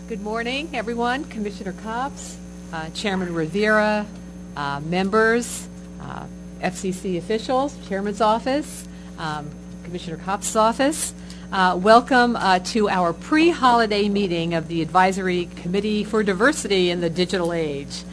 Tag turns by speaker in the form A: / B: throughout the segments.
A: Good morning, everyone. Commissioner Copps, Chairman Rivera, members, FCC officials, Chairman's office, Commissioner Copps' office. Welcome to our pre-holiday meeting of the Advisory Committee for Diversity in the Digital Age.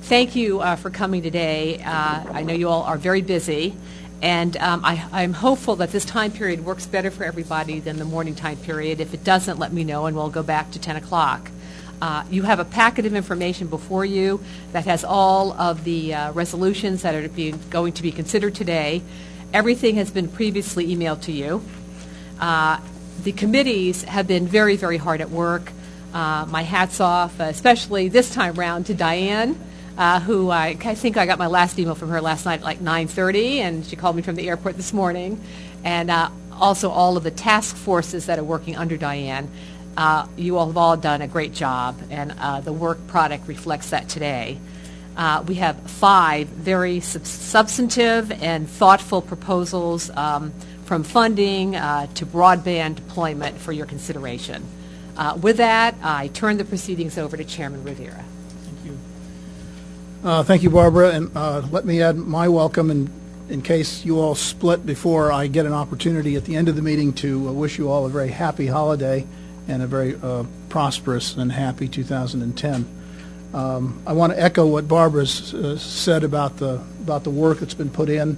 A: Thank you for coming today. I know you all are very busy, and I'm hopeful that this time period works better for everybody than the morning time period. If it doesn't, let me know, and we'll go back to 10 o'clock. You have a packet of information before you that has all of the resolutions that are going to be considered today. Everything has been previously emailed to you. The committees have been very, very hard at work. My hat's off, especially this time round, to Diane, who I think I got my last email from her last night at like 9:30, and she called me from the airport this morning. And also all of the task forces that are working under Diane. You all have all done a great job, and the work product reflects that today. We have 5 very substantive and thoughtful proposals from funding to broadband deployment for your consideration. With that, I turn the proceedings over to Chairman Rivera.
B: Thank you, Barbara, and let me add my welcome in case you all split before I get an opportunity at the end of the meeting to wish you all a very happy holiday and a very prosperous and happy 2010. I want to echo what Barbara's said about the work that's been put in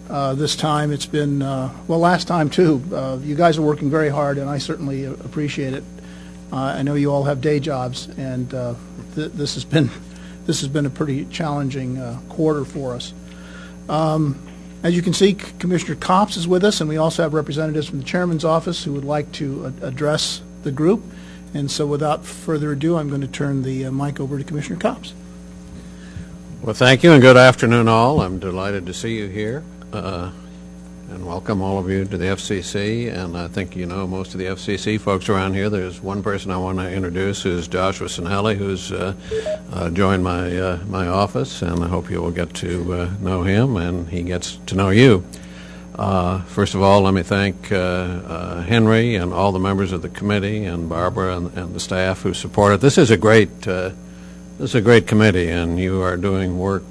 B: this time. It's been, well, last time too. You guys are working very hard, and I certainly appreciate it. I know you all have day jobs, and this has been a pretty challenging quarter for us. As you can see, Commissioner Copps is with us, and we also have representatives from the Chairman's office who would like to address the group. And so without further ado, I'm going to turn the mic over to Commissioner Copps.
C: Well, thank you, and good afternoon, all. I'm delighted to see you here, and welcome all of you to the FCC. And I think you know most of the FCC folks around here. There's one person I want to introduce, who's Joshua Sinelli, who's joined my office, and I hope you will get to know him, and he gets to know you. First of all, let me thank Henry and all the members of the committee, and Barbara and the staff who support it. This is a great committee, and you are doing work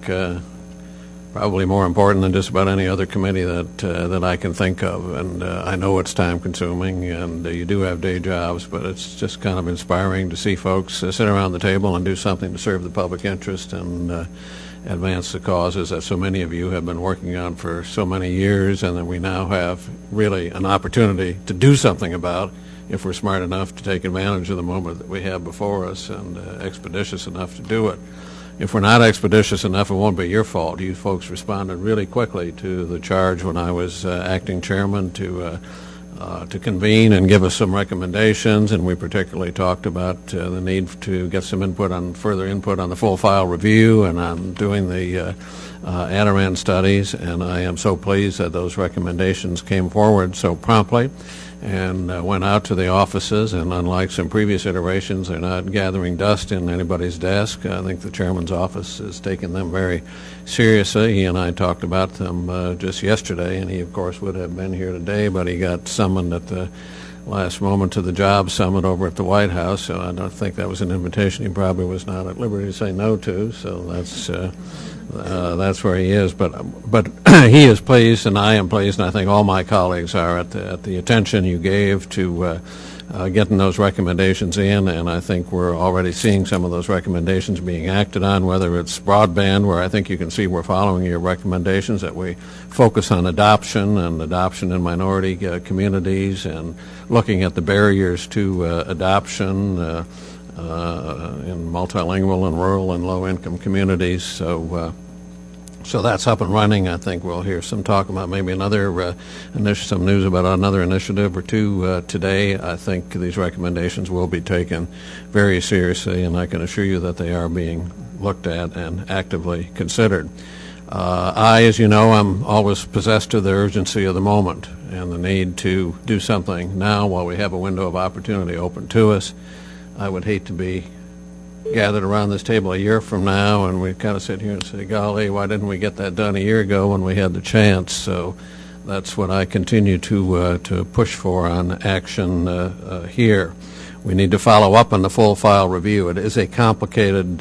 C: probably more important than just about any other committee that I can think of. And I know it's time-consuming, and you do have day jobs, but it's just kind of inspiring to see folks sit around the table and do something to serve the public interest and advance the causes that so many of you have been working on for so many years, and that we now have really an opportunity to do something about if we're smart enough to take advantage of the moment that we have before us and expeditious enough to do it. If we're not expeditious enough, it won't be your fault. You folks responded really quickly to the charge when I was acting chairman to convene and give us some recommendations, and we particularly talked about the need to get some further input on the full file review and on doing the Adirondack studies, and I am so pleased that those recommendations came forward so promptly and went out to the offices, and unlike some previous iterations, they're not gathering dust in anybody's desk. I think the chairman's office has taken them very seriously. He and I talked about them just yesterday, and he, of course, would have been here today, but he got summoned at the last moment to the job summit over at the White House, so I don't think that was an invitation he probably was not at liberty to say no to, so that's where he is. But he is pleased, and I am pleased, and I think all my colleagues are at the attention you gave to getting those recommendations in, and I think we're already seeing some of those recommendations being acted on, whether it's broadband, where I think you can see we're following your recommendations, that we focus on adoption in minority communities, and looking at the barriers to adoption in multilingual and rural and low-income communities. So that's up and running. I think we'll hear some talk about maybe some news about another initiative or two today. I think these recommendations will be taken very seriously, and I can assure you that they are being looked at and actively considered. As you know, I'm always possessed of the urgency of the moment and the need to do something now while we have a window of opportunity open to us. I would hate to be gathered around this table a year from now and we kind of sit here and say, golly, why didn't we get that done a year ago when we had the chance? So that's what I continue to push for on action here. we need to follow up on the full file review. It is a complicated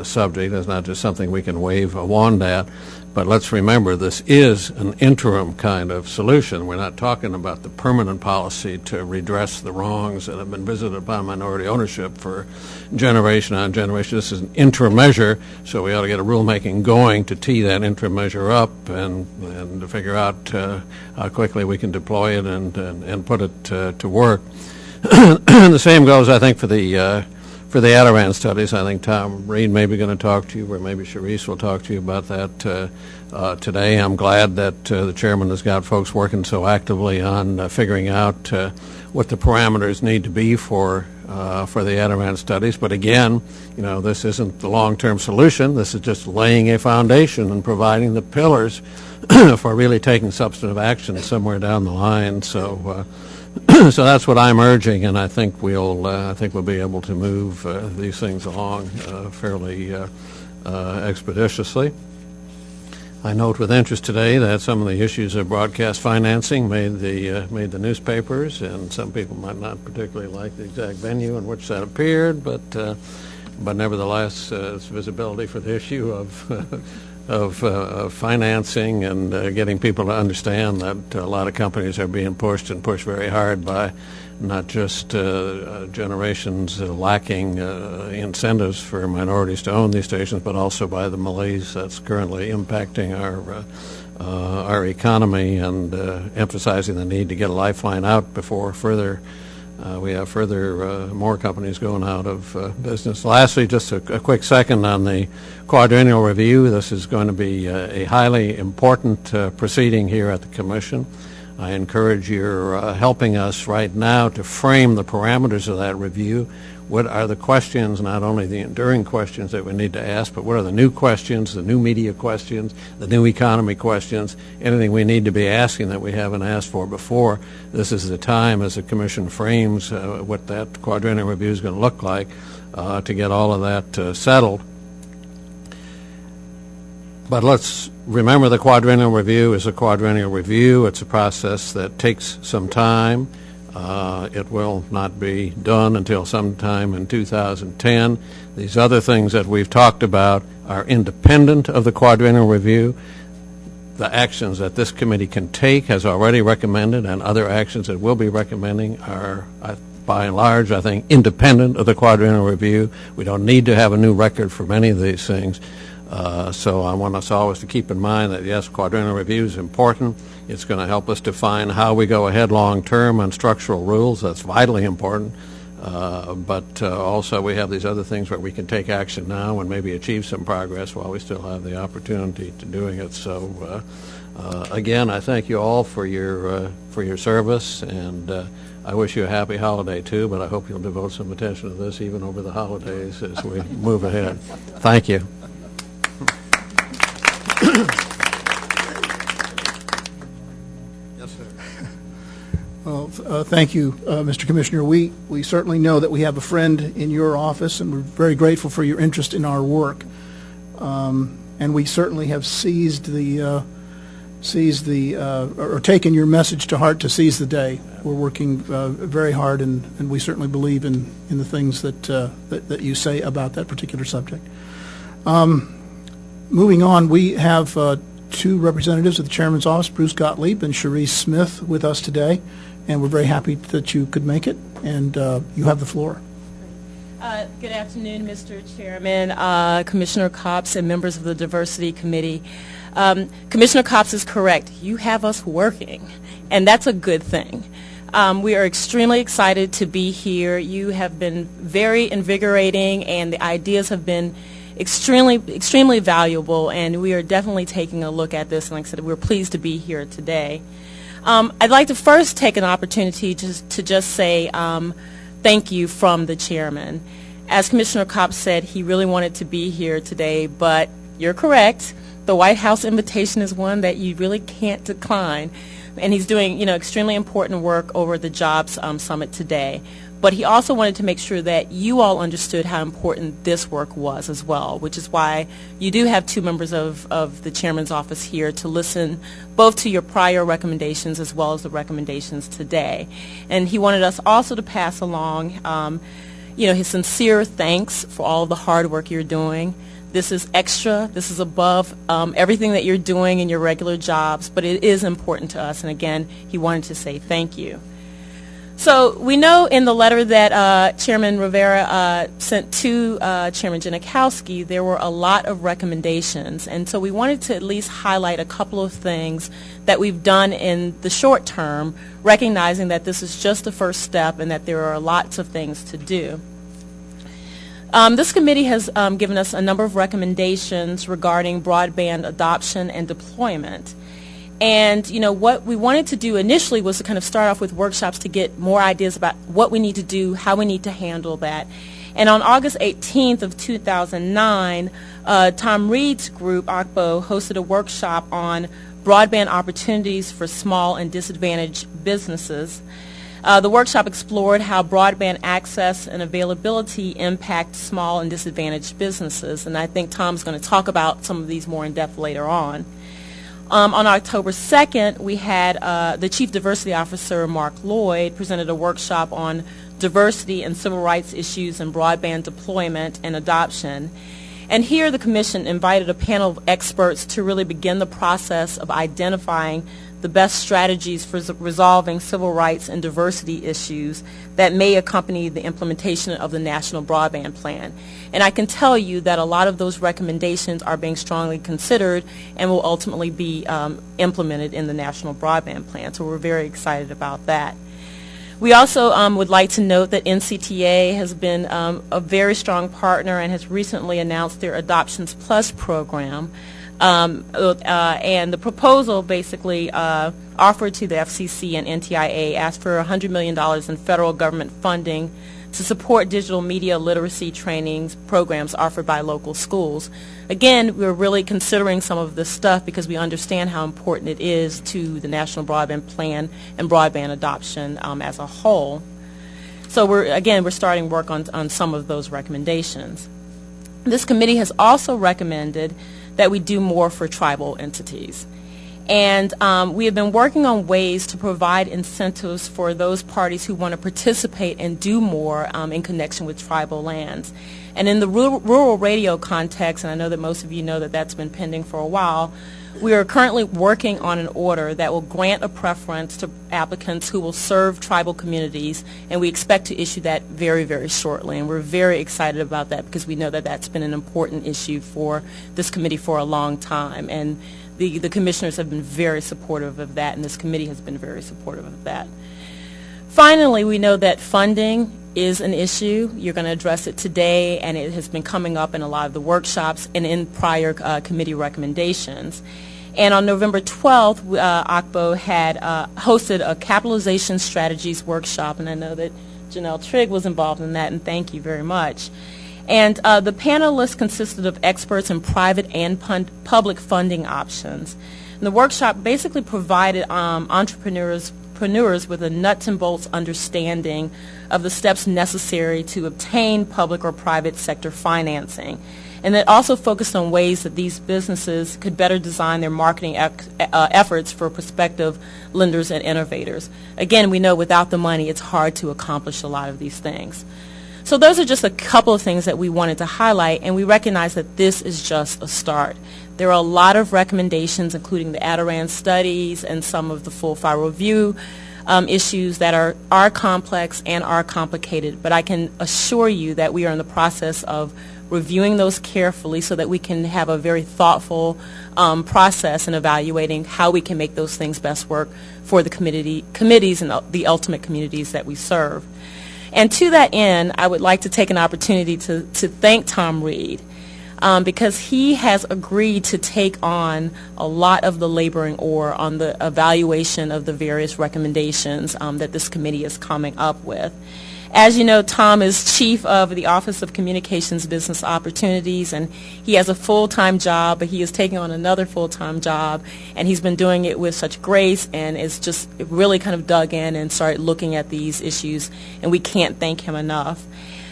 C: subject. It's not just something we can wave a wand at. But let's remember, this is an interim kind of solution. We're not talking about the permanent policy to redress the wrongs that have been visited upon minority ownership for generation on generation. This is an interim measure, so we ought to get a rulemaking going to tee that interim measure up and to figure out how quickly we can deploy it and put it to work. The same goes, I think, for the Adirondack studies. I think Tom Reed may be going to talk to you, or maybe Sherrese will talk to you about that today. I'm glad that the chairman has got folks working so actively on figuring out what the parameters need to be for the Adirondack studies. But again, this isn't the long-term solution. This is just laying a foundation and providing the pillars for really taking substantive action somewhere down the line. So. So that's what I'm urging, and I think we'll be able to move these things along fairly expeditiously. I note with interest today that some of the issues of broadcast financing made the newspapers, and some people might not particularly like the exact venue in which that appeared, but nevertheless, it's visibility for the issue of financing and getting people to understand that a lot of companies are being pushed very hard by not just generations lacking incentives for minorities to own these stations, but also by the malaise that's currently impacting our economy and emphasizing the need to get a lifeline out before we have more companies going out of business. Lastly, just a quick second on the quadrennial review. This is going to be a highly important proceeding here at the Commission. I encourage your helping us right now to frame the parameters of that review. What are the questions, not only the enduring questions that we need to ask, but what are the new questions, the new media questions, the new economy questions, anything we need to be asking that we haven't asked for before. This is the time, as the Commission frames what that quadrennial review is going to look like, to get all of that settled. But let's remember, the quadrennial review is a quadrennial review. It's a process that takes some time. It will not be done until sometime in 2010. These other things that we've talked about are independent of the quadrennial review. The actions that this committee can take has already recommended, and other actions that we'll be recommending are, by and large, I think, independent of the quadrennial review. We don't need to have a new record for many of these things. So I want us always to keep in mind that, yes, quadrennial review is important. It's going to help us define how we go ahead long-term on structural rules. That's vitally important. But also we have these other things where we can take action now and maybe achieve some progress while we still have the opportunity to doing it. So again, I thank you all for your service, and I wish you a happy holiday too, but I hope you'll devote some attention to this even over the holidays as we move ahead. Thank you.
B: Well, thank you, Mr. Commissioner. We certainly know that we have a friend in your office, and we're very grateful for your interest in our work. And we certainly have or taken your message to heart to seize the day. We're working very hard, and we certainly believe in the things that you say about that particular subject. Moving on, we have two representatives of the Chairman's Office, Bruce Gottlieb and Sherrese Smith, with us today, and we're very happy that you could make it, and you have the floor.
D: Good afternoon, Mr. Chairman, Commissioner Copps, and members of the Diversity Committee. Commissioner Copps is correct. You have us working, and that's a good thing. We are extremely excited to be here. You have been very invigorating, and the ideas have been extremely valuable, and we are definitely taking a look at this. And like I said, we're pleased to be here today. I'd like to first take an opportunity to just say thank you from the chairman. As Commissioner Copps said, he really wanted to be here today, but you're correct. The White House invitation is one that you really can't decline. and he's doing, extremely important work over the Jobs Summit today. But he also wanted to make sure that you all understood how important this work was as well, which is why you do have two members of the chairman's office here to listen both to your prior recommendations as well as the recommendations today. And he wanted us also to pass along, his sincere thanks for all the hard work you're doing. This is extra. This is above everything that you're doing in your regular jobs, but it is important to us. And again, he wanted to say thank you. So we know in the letter that Chairman Rivera sent to Chairman Janikowski, there were a lot of recommendations. And so we wanted to at least highlight a couple of things that we've done in the short term, recognizing that this is just the first step and that there are lots of things to do. This committee has given us a number of recommendations regarding broadband adoption and deployment. And, what we wanted to do initially was to kind of start off with workshops to get more ideas about what we need to do, how we need to handle that. And on August 18th of 2009, Tom Reed's group, ACBO, hosted a workshop on broadband opportunities for small and disadvantaged businesses. The workshop explored how broadband access and availability impact small and disadvantaged businesses. And I think Tom's going to talk about some of these more in depth later on. On October 2nd, we had the Chief Diversity Officer, Mark Lloyd, presented a workshop on diversity and civil rights issues in broadband deployment and adoption. And here the Commission invited a panel of experts to really begin the process of identifying the best strategies for resolving civil rights and diversity issues that may accompany the implementation of the National Broadband Plan. And I can tell you that a lot of those recommendations are being strongly considered and will ultimately be implemented in the National Broadband Plan. So we're very excited about that. We also would like to note that NCTA has been a very strong partner and has recently announced their Adoptions Plus program. And the proposal basically offered to the FCC and NTIA asked for $100 million in federal government funding to support digital media literacy trainings programs offered by local schools. Again, we're really considering some of this stuff because we understand how important it is to the National Broadband Plan and broadband adoption as a whole. So we're starting work on some of those recommendations. This committee has also recommended that we do more for tribal entities. And we have been working on ways to provide incentives for those parties who want to participate and do more in connection with tribal lands. And in the rural radio context, and I know that most of you know that that's been pending for a while, we are currently working on an order that will grant a preference to applicants who will serve tribal communities, and we expect to issue that very, very shortly. And we're very excited about that because we know that that's been an important issue for this committee for a long time. And the commissioners have been very supportive of that, and this committee has been very supportive of that. Finally, we know that funding is an issue. You're going to address it today, and it has been coming up in a lot of the workshops and in prior committee recommendations. And on November 12th, ACBO had hosted a capitalization strategies workshop, and I know that Janelle Trigg was involved in that, and thank you very much. And the panelists consisted of experts in private and public funding options. And the workshop basically provided entrepreneurs with a nuts and bolts understanding of the steps necessary to obtain public or private sector financing. And it also focused on ways that these businesses could better design their marketing efforts for prospective lenders and innovators. Again, we know without the money, it's hard to accomplish a lot of these things. So those are just a couple of things that we wanted to highlight, and we recognize that this is just a start. There are a lot of recommendations, including the Adirondack studies and some of the full file review issues that are complex and are complicated, but I can assure you that we are in the process of reviewing those carefully so that we can have a very thoughtful process in evaluating how we can make those things best work for the committees and the ultimate communities that we serve. And to that end, I would like to take an opportunity to thank Tom Reed because he has agreed to take on a lot of the laboring oar on the evaluation of the various recommendations that this committee is coming up with. As you know, Tom is chief of the Office of Communications Business Opportunities, and he has a full-time job, but he is taking on another full-time job, and he's been doing it with such grace and is just really kind of dug in and started looking at these issues, and we can't thank him enough.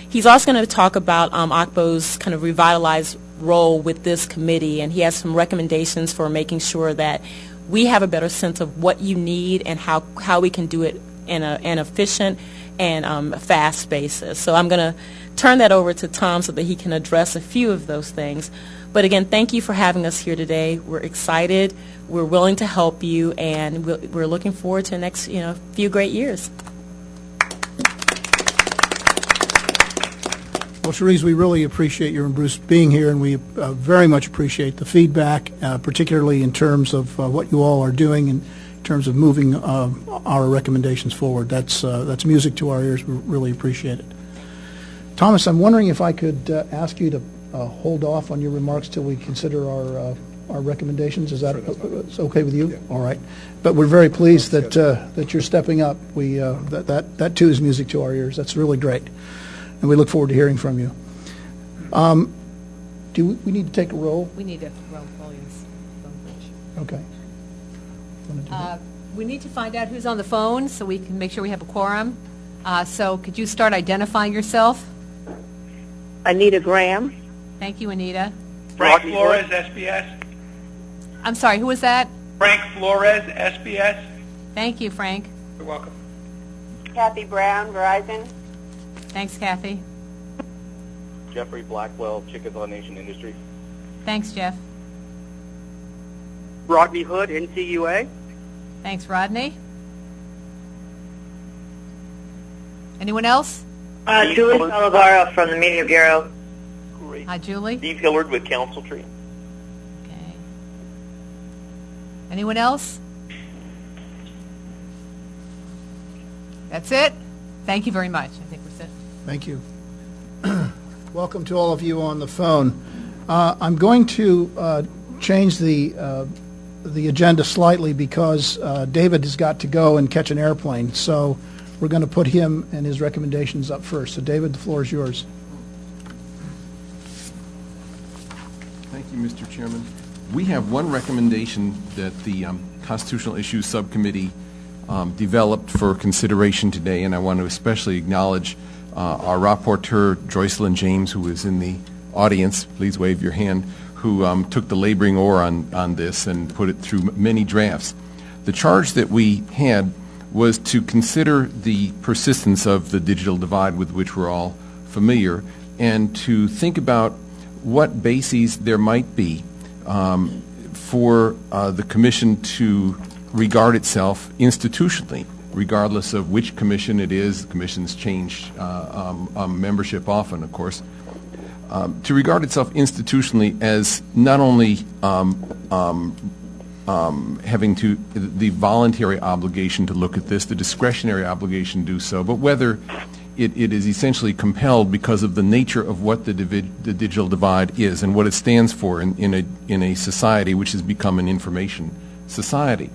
D: He's also going to talk about OCBO's kind of revitalized role with this committee, and he has some recommendations for making sure that we have a better sense of what you need and how we can do it in an efficient and fast basis. So I'm going to turn that over to Tom so that he can address a few of those things. But again, thank you for having us here today. We're excited. We're willing to help you, and we're looking forward to the next few great years.
B: Well, Sherrese, we really appreciate you and Bruce being here, and we very much appreciate the feedback, particularly in terms of what you all are doing in terms of moving our recommendations forward. That's music to our ears. We really appreciate it. Thomas, I'm wondering if I could ask you to hold off on your remarks till we consider our recommendations. Is that okay with you? Yeah. All right. But we're very pleased that you're stepping up. That too is music to our ears. That's really great. And we look forward to hearing from you. Do we need to take a roll?
A: We need to roll Williams.
B: Okay.
A: We need to find out who's on the phone so we can make sure we have a quorum. So could you start identifying yourself?
E: Anita Graham.
A: Thank you, Anita.
F: Frank Flores, SBS.
A: I'm sorry, who was that?
F: Frank Flores, SBS.
A: Thank you, Frank.
F: You're welcome.
E: Kathy Brown, Verizon.
A: Thanks, Kathy.
G: Jeffrey Blackwell, Chickasaw Nation Industries.
A: Thanks, Jeff.
E: Rodney Hood, NCUA.
A: Thanks, Rodney. Anyone else?
E: Julie Salavaro from the Media Bureau.
G: Great.
A: Hi, Julie.
G: Steve Hillard with Council Tree.
A: Okay. Anyone else? That's it. Thank you very much. I think we're set.
B: Thank you. Welcome to all of you on the phone. I'm going to change the agenda slightly because David has got to go and catch an airplane. So we're going to put him and his recommendations up first. So David, the floor is yours.
H: Thank you, Mr. Chairman. We have one recommendation that the Constitutional Issues Subcommittee developed for consideration today, and I want to especially acknowledge our rapporteur, Joycelyn James, who is in the audience. Please wave your hand, who took the laboring oar on this and put it through many drafts. The charge that we had was to consider the persistence of the digital divide with which we're all familiar, and to think about what bases there might be for the Commission to regard itself institutionally, regardless of which commission it is. The commissions change membership often, of course. To regard itself institutionally as not only having the voluntary obligation to look at this, the discretionary obligation to do so, but whether it is essentially compelled because of the nature of what the digital divide is and what it stands for in a society which has become an information society.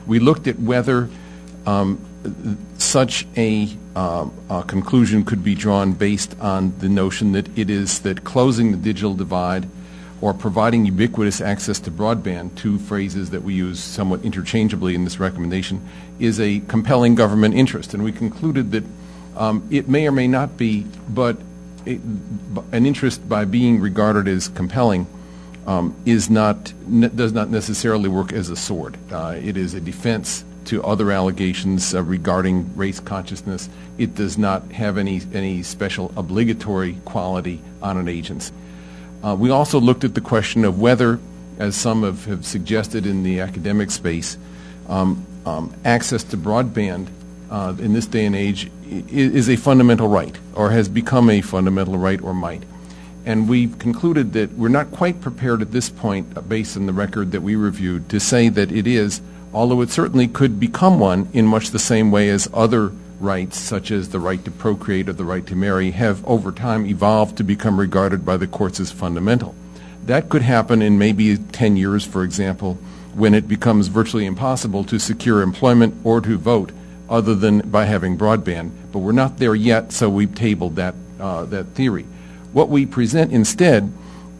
H: We looked at whether such a conclusion could be drawn based on the notion that it is that closing the digital divide or providing ubiquitous access to broadband, two phrases that we use somewhat interchangeably in this recommendation, is a compelling government interest. And we concluded that it may or may not be, but an interest by being regarded as compelling does not necessarily work as a sword. It is a defense to other allegations regarding race consciousness. It does not have any special obligatory quality on an agency. We also looked at the question of whether, as some have suggested in the academic space, access to broadband in this day and age is a fundamental right, or has become a fundamental right, or might. And we concluded that we're not quite prepared at this point, based on the record that we reviewed, to say that it is, although it certainly could become one in much the same way as other rights, such as the right to procreate or the right to marry, have over time evolved to become regarded by the courts as fundamental. That could happen in maybe 10 years, for example, when it becomes virtually impossible to secure employment or to vote other than by having broadband. But we're not there yet, so we've tabled that theory. What we present instead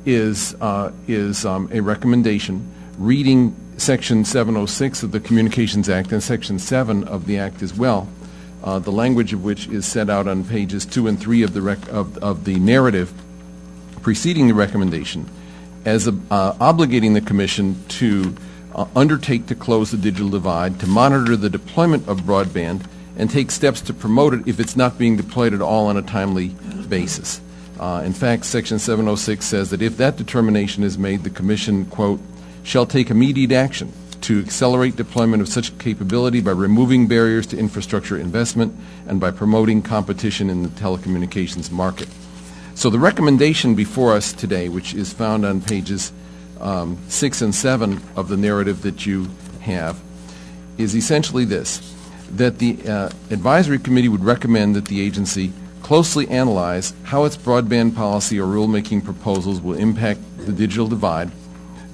H: is a recommendation reading Section 706 of the Communications Act and Section 7 of the Act as well, the language of which is set out on pages 2 and 3 of the narrative preceding the recommendation, as obligating the Commission to undertake to close the digital divide, to monitor the deployment of broadband, and take steps to promote it if it's not being deployed at all on a timely basis. In fact, Section 706 says that if that determination is made, the Commission, quote, shall take immediate action to accelerate deployment of such capability by removing barriers to infrastructure investment and by promoting competition in the telecommunications market. So the recommendation before us today, which is found on pages 6 and 7 of the narrative that you have, is essentially this, that the advisory committee would recommend that the agency closely analyze how its broadband policy or rulemaking proposals will impact the digital divide,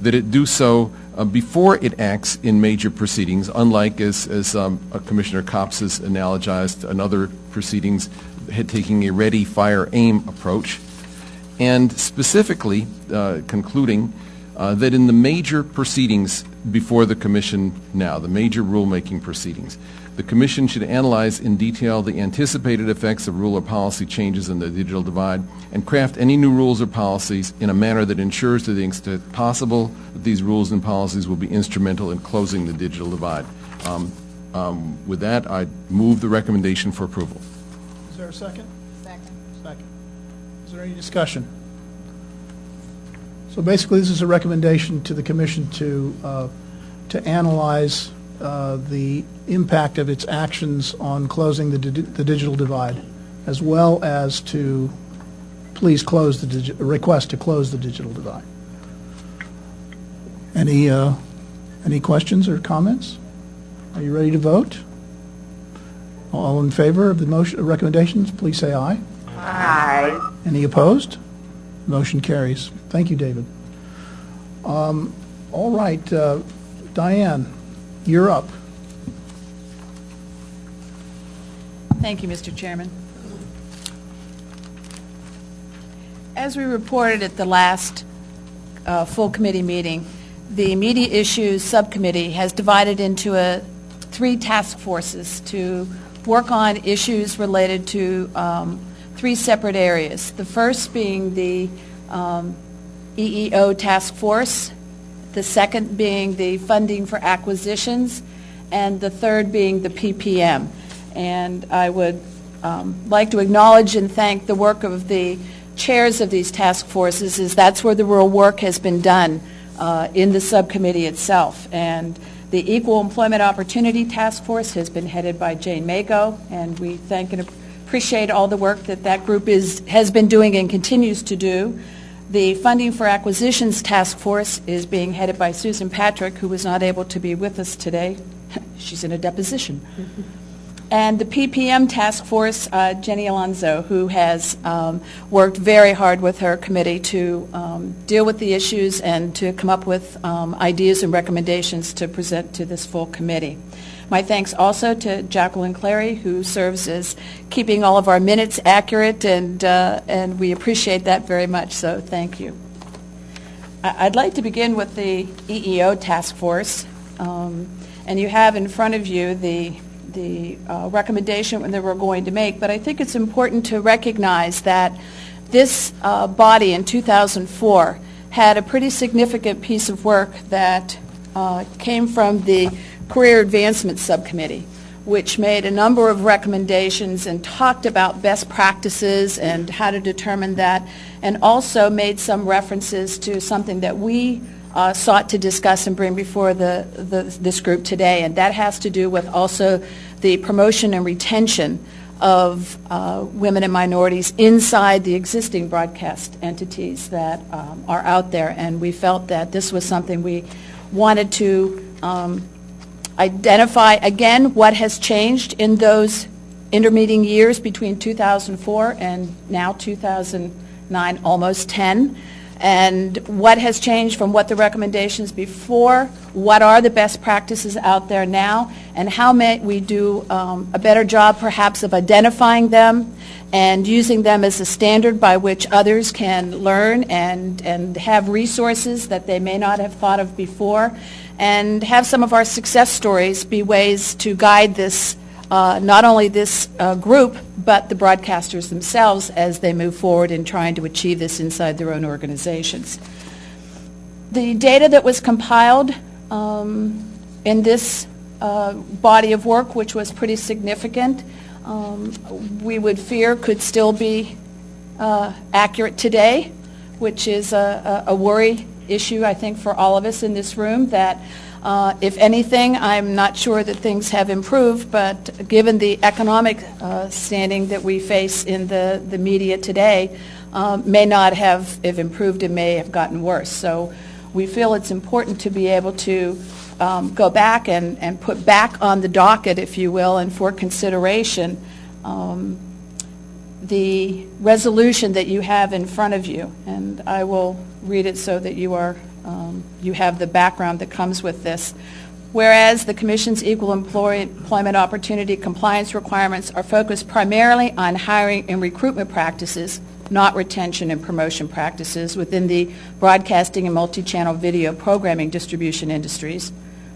H: that it do so before it acts in major proceedings, unlike as Commissioner Copps has analogized another proceedings taking a ready, fire, aim approach, and specifically concluding that in the major proceedings before the Commission now, the major rulemaking proceedings, the Commission should analyze in detail the anticipated effects of rule or policy changes in the digital divide and craft any new rules or policies in a manner that ensures to the extent possible that these rules and policies will be instrumental in closing the digital divide. With that, I move the recommendation for approval.
B: Is there a second? Second. Is there any discussion? So basically, this is a recommendation to the Commission to analyze the impact of its actions on closing the digital divide, as well as to please close the request to close the digital divide. Any questions or comments? Are you ready to vote? All in favor of the motion recommendations, please say aye.
E: Aye.
B: Any opposed? Motion carries. Thank you, David. All right, Diane, you're up.
I: Thank you, Mr. Chairman. As we reported at the last full committee meeting, the Media Issues Subcommittee has divided into 3 task forces to work on issues related to 3 separate areas. The first being the EEO task force, the second being the funding for acquisitions, and the third being the PPM. And I would like to acknowledge and thank the work of the chairs of these task forces, as that's where the real work has been done in the subcommittee itself. And the Equal Employment Opportunity Task Force has been headed by Jane Mako, and we thank and appreciate all the work that group has been doing and continues to do. The Funding for Acquisitions Task Force is being headed by Susan Patrick, who was not able to be with us today. She's in a deposition. And the PPM Task Force, Jenny Alonzo, who has worked very hard with her committee to deal with the issues and to come up with ideas and recommendations to present to this full committee. My thanks also to Jacqueline Clary, who serves as keeping all of our minutes accurate, and we appreciate that very much, so thank you. I'd like to begin with the EEO Task Force, and you have in front of you the recommendation that we're going to make, but I think it's important to recognize that this body in 2004 had a pretty significant piece of work that came from the Career Advancement Subcommittee, which made a number of recommendations and talked about best practices and how to determine that, and also made some references to something that we sought to discuss and bring before this group today, and that has to do with also the promotion and retention of women and minorities inside the existing broadcast entities that are out there. And we felt that this was something we wanted to identify, again, what has changed in those intermeeting years between 2004 and now 2009, almost 10. and what has changed from what the recommendations before, what are the best practices out there now, and how may we do a better job perhaps of identifying them and using them as a standard by which others can learn and have resources that they may not have thought of before, and have some of our success stories be ways to guide this, not only this group, but the broadcasters themselves as they move forward in trying to achieve this inside their own organizations. The data that was compiled in this body of work, which was pretty significant, we would fear could still be accurate today, which is a worry issue, I think, for all of us in this room, that if anything, I'm not sure that things have improved, but given the economic standing that we face in the media today, may not have improved, it may have gotten worse. So we feel it's important to be able to go back and put back on the docket, if you will, and for consideration, the resolution that you have in front of you. And I will read it so that you are you have the background that comes with this. Whereas the Commission's equal employment opportunity compliance requirements are focused primarily on hiring and recruitment practices, not retention and promotion practices within the broadcasting and multi-channel video programming distribution industries.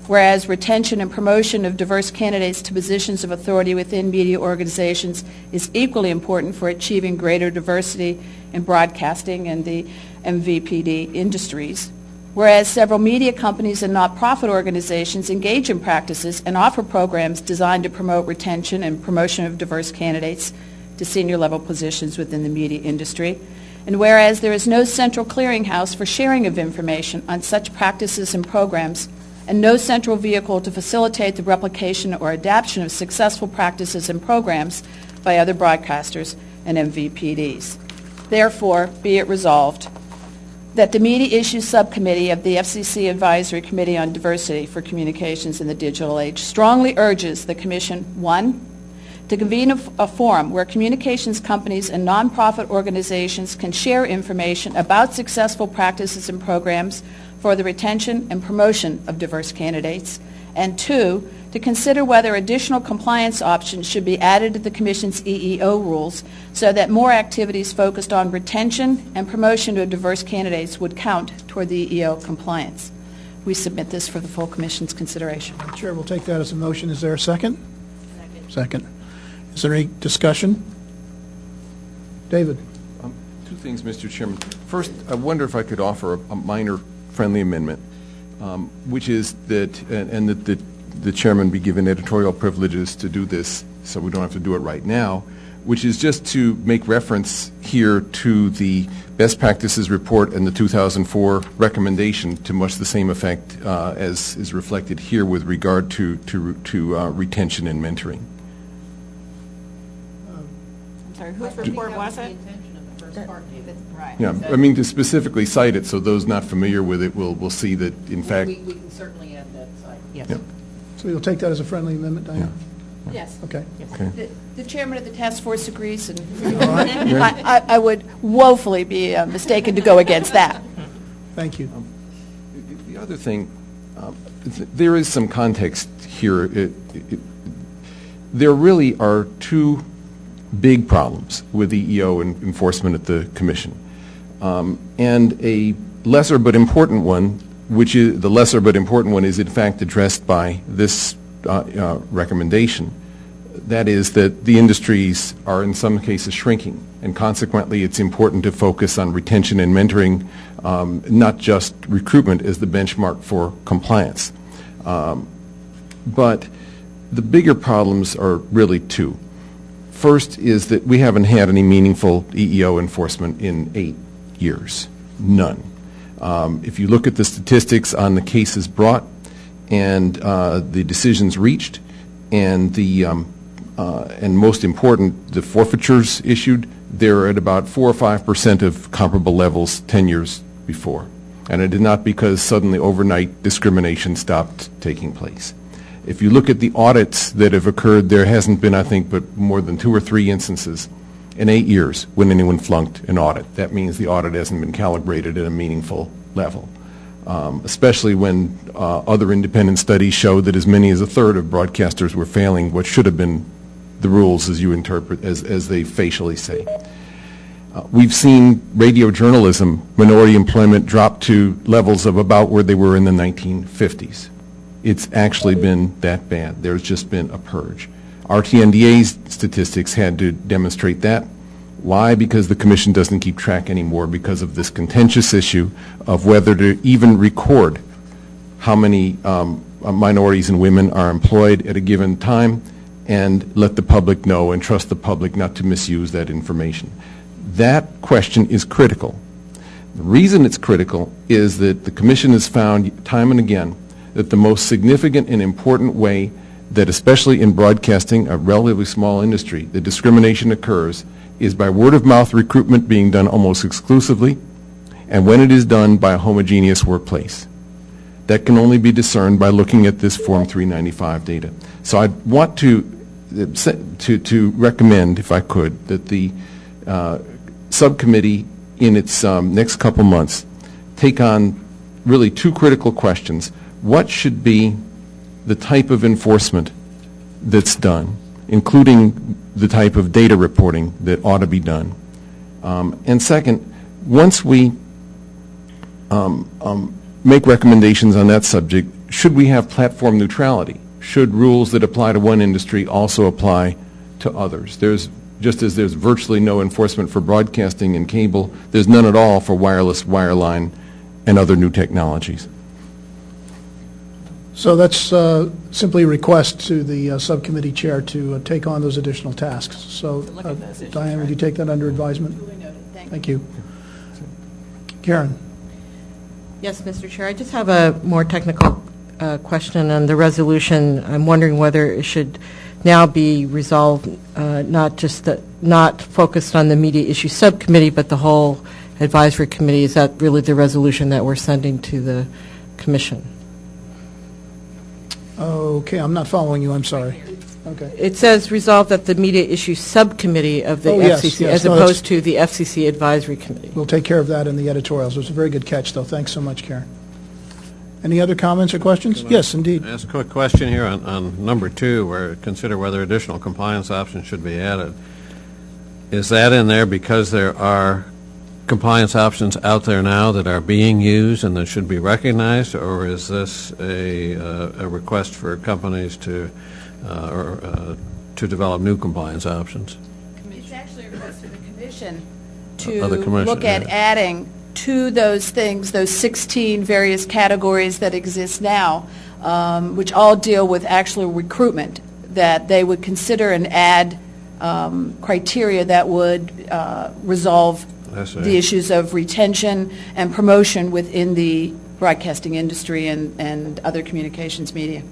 I: Whereas retention and promotion of diverse candidates to positions of authority within media organizations is equally important for achieving greater diversity in broadcasting and the MVPD industries. Whereas several media companies and not-profit organizations engage in practices and offer programs designed to promote retention and promotion of diverse candidates to senior-level positions within the media industry. And whereas there is no central clearinghouse for sharing of information on such practices and programs, and no central vehicle to facilitate the replication or adaptation of successful practices and programs by other broadcasters and MVPDs. Therefore, be it resolved that the Media Issues Subcommittee of the FCC Advisory Committee on Diversity for Communications in the Digital Age strongly urges the Commission, 1, to convene a forum where communications companies and nonprofit organizations can share information about successful practices and programs for the retention and promotion of diverse candidates, and 2, to consider whether additional compliance options should be added to the Commission's EEO rules so that more activities focused on retention and promotion of diverse candidates would count toward the EEO compliance. We submit this for the full Commission's consideration.
B: Chair will take that as a motion. Is there a second? Second. Is there any discussion? David.
H: Two things, Mr. Chairman. First, I wonder if I could offer a minor friendly amendment, which is that, and that the chairman be given editorial privileges to do this so we don't have to do it right now, which is just to make reference here to the best practices report and the 2004 recommendation to much the same effect as is reflected here with regard to retention and mentoring.
D: I'm sorry, whose report was it?
A: Right.
H: Yeah, I mean to specifically cite it so those not familiar with it will see that in fact.
A: We can certainly add that site. Yes.
H: Yep.
B: So you'll take that as a friendly amendment, Diane?
I: Yes.
B: Okay.
H: Okay.
I: The chairman of the task force agrees, and
B: All right.
I: I would woefully be mistaken to go against that.
B: Thank you.
H: The other thing, there is some context here. There really are two big problems with EEO and enforcement at the Commission. And a lesser but important one, which is the lesser but important one, is in fact addressed by this recommendation. That is that the industries are in some cases shrinking, and consequently it's important to focus on retention and mentoring, not just recruitment as the benchmark for compliance. But the bigger problems are really two. First is that we haven't had any meaningful EEO enforcement in 8 years. None. If you look at the statistics on the cases brought and the decisions reached and the and most important, the forfeitures issued, they're at about 4 or 5% of comparable levels 10 years before. And it is not because suddenly overnight discrimination stopped taking place. If you look at the audits that have occurred, there hasn't been, I think, but more than 2 or 3 instances in 8 years when anyone flunked an audit. That means the audit hasn't been calibrated at a meaningful level, especially when other independent studies showed that as many as a third of broadcasters were failing what should have been the rules as you interpret, as they facially say. We've seen radio journalism minority employment drop to levels of about where they were in the 1950s. It's actually been that bad. There's just been a purge. RTNDA's statistics had to demonstrate that. Why? Because the Commission doesn't keep track anymore because of this contentious issue of whether to even record how many minorities and women are employed at a given time and let the public know and trust the public not to misuse that information. That question is critical. The reason it's critical is that the Commission has found time and again that the most significant and important way that, especially in broadcasting, a relatively small industry, the discrimination occurs is by word-of-mouth recruitment being done almost exclusively, and when it is done by a homogeneous workplace. That can only be discerned by looking at this Form 395 data. So I want to recommend, if I could, that the subcommittee in its next couple months take on really two critical questions. What should be the type of enforcement that's done, including the type of data reporting that ought to be done? And second, once we make recommendations on that subject, should we have platform neutrality? Should rules that apply to one industry also apply to others? Just as there's virtually no enforcement for broadcasting and cable, there's none at all for wireless, wireline, and other new technologies.
B: So that's simply a request to the subcommittee chair to take on those additional tasks. So, Diane, would you take that under advisement? Thank you. Karen.
J: Yes, Mr. Chair. I just have a more technical question on the resolution. I'm wondering whether it should now be resolved, not focused on the media issue subcommittee, but the whole advisory committee. Is that really the resolution that we're sending to the Commission?
B: Okay, I'm not following you. I'm sorry. Okay.
J: It says resolve that the media issue subcommittee of the FCC, as opposed to the FCC advisory committee.
B: We'll take care of that in the editorials. It was a very good catch, though. Thanks so much, Karen. Any other comments or questions? Yes, indeed.
C: Ask a quick question here on number 2, where consider whether additional compliance options should be added. Is that in there because there are compliance options out there now that are being used and that should be recognized, or is this a request for companies to develop new compliance options?
I: It's actually a request for the Commission to look at adding to those things, those 16 various categories that exist now, which all deal with actual recruitment, that they would consider and add criteria that would resolve the issues of retention and promotion within the broadcasting industry and other communications media.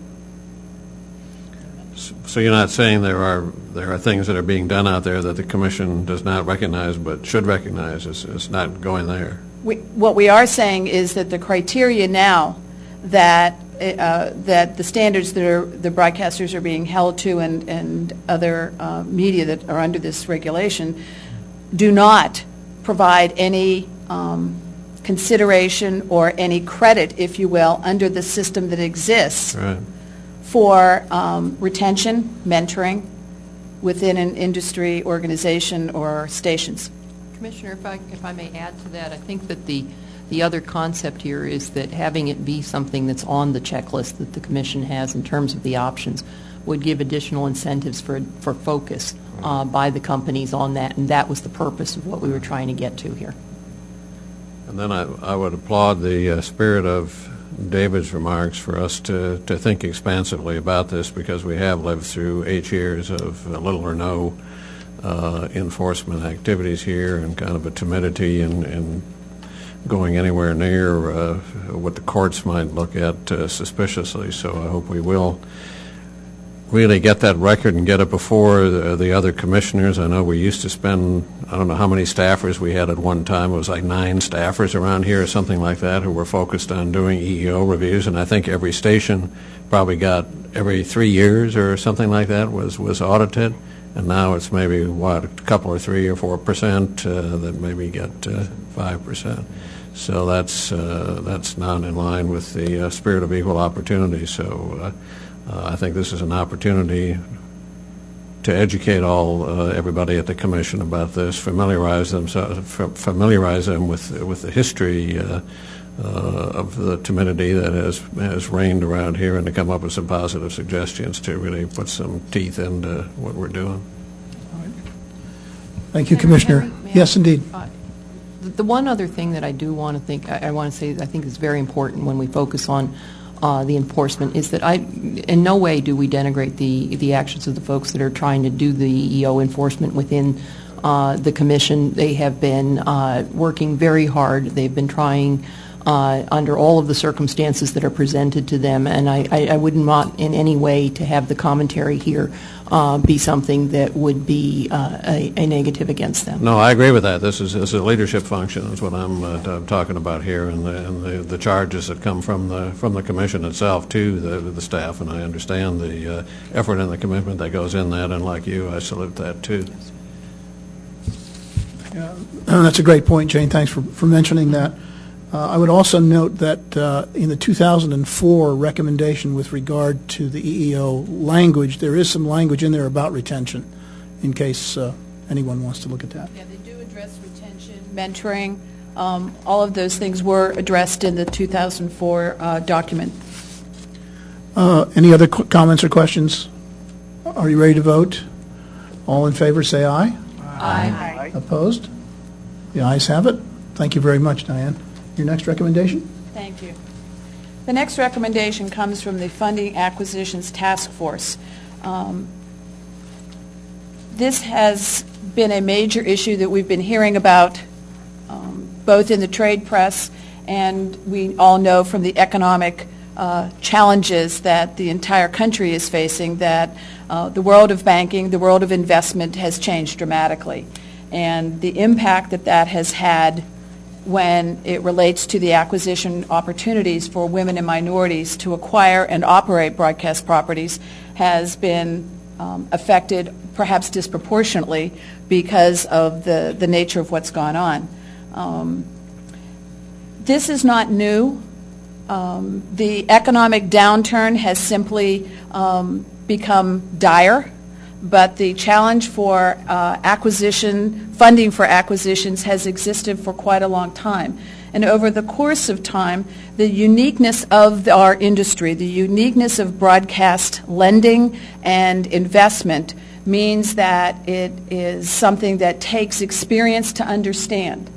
C: So you're not saying there are things that are being done out there that the Commission does not recognize but should recognize? It's not going there.
I: What we are saying is that the criteria now that the standards that the broadcasters are being held to and other media that are under this regulation do not provide any consideration or any credit, if you will, under the system that exists for retention, mentoring within an industry organization or stations.
K: Commissioner, if I may add to that, I think that the other concept here is that having it be something that's on the checklist that the Commission has in terms of the options would give additional incentives for focus by the companies on that, and that was the purpose of what we were trying to get to here.
C: And then I would applaud the spirit of David's remarks for us to think expansively about this, because we have lived through 8 years of little or no enforcement activities here, and kind of a timidity in going anywhere near what the courts might look at suspiciously. So I hope we will really get that record and get it before the other commissioners. I know we used to spend, I don't know how many staffers we had at one time. It was like 9 staffers around here or something like that who were focused on doing EEO reviews, and I think every station probably got every 3 years or something like that was audited. and now it's maybe, what, a couple or 3 or 4% that maybe get 5%. So that's not in line with the spirit of equal opportunity. So I think this is an opportunity to educate everybody at the Commission about this, familiarize them with the history of the timidity that has reigned around here, and to come up with some positive suggestions to really put some teeth into what we're doing.
B: Thank you, Commissioner. Yes, indeed.
K: The one other thing that I do want to think, I want to say I think is very important when we focus on the enforcement is that in no way do we denigrate the actions of the folks that are trying to do the EO enforcement within the Commission. They have been working very hard. They've been trying under all of the circumstances that are presented to them, and I wouldn't want in any way to have the commentary here be something that would be a negative against them.
C: No, I agree with that. This is a leadership function is what I'm talking about here, and the charges that come from the Commission itself to the staff, and I understand the effort and the commitment that goes in that, and like you, I salute that too.
B: Yeah, that's a great point, Jane. Thanks for mentioning that. I would also note that in the 2004 recommendation with regard to the EEO language, there is some language in there about retention, in case anyone wants to look at that.
I: Yeah, they do address retention, mentoring. All of those things were addressed in the 2004 document.
B: Any other comments or questions? Are you ready to vote? All in favor, say aye.
I: Aye.
B: Opposed? The ayes have it. Thank you very much, Diane. Your next recommendation?
I: Thank you. The next recommendation comes from the Funding Acquisitions Task Force. This has been a major issue that we've been hearing about both in the trade press, and we all know from the economic challenges that the entire country is facing that the world of banking, the world of investment has changed dramatically. And the impact that has had when it relates to the acquisition opportunities for women and minorities to acquire and operate broadcast properties has been affected perhaps disproportionately because of the nature of what's gone on. This is not new. The economic downturn has simply become dire, but the challenge for funding for acquisitions has existed for quite a long time. And over the course of time, the uniqueness of our industry, the uniqueness of broadcast lending and investment means that it is something that takes experience to understand.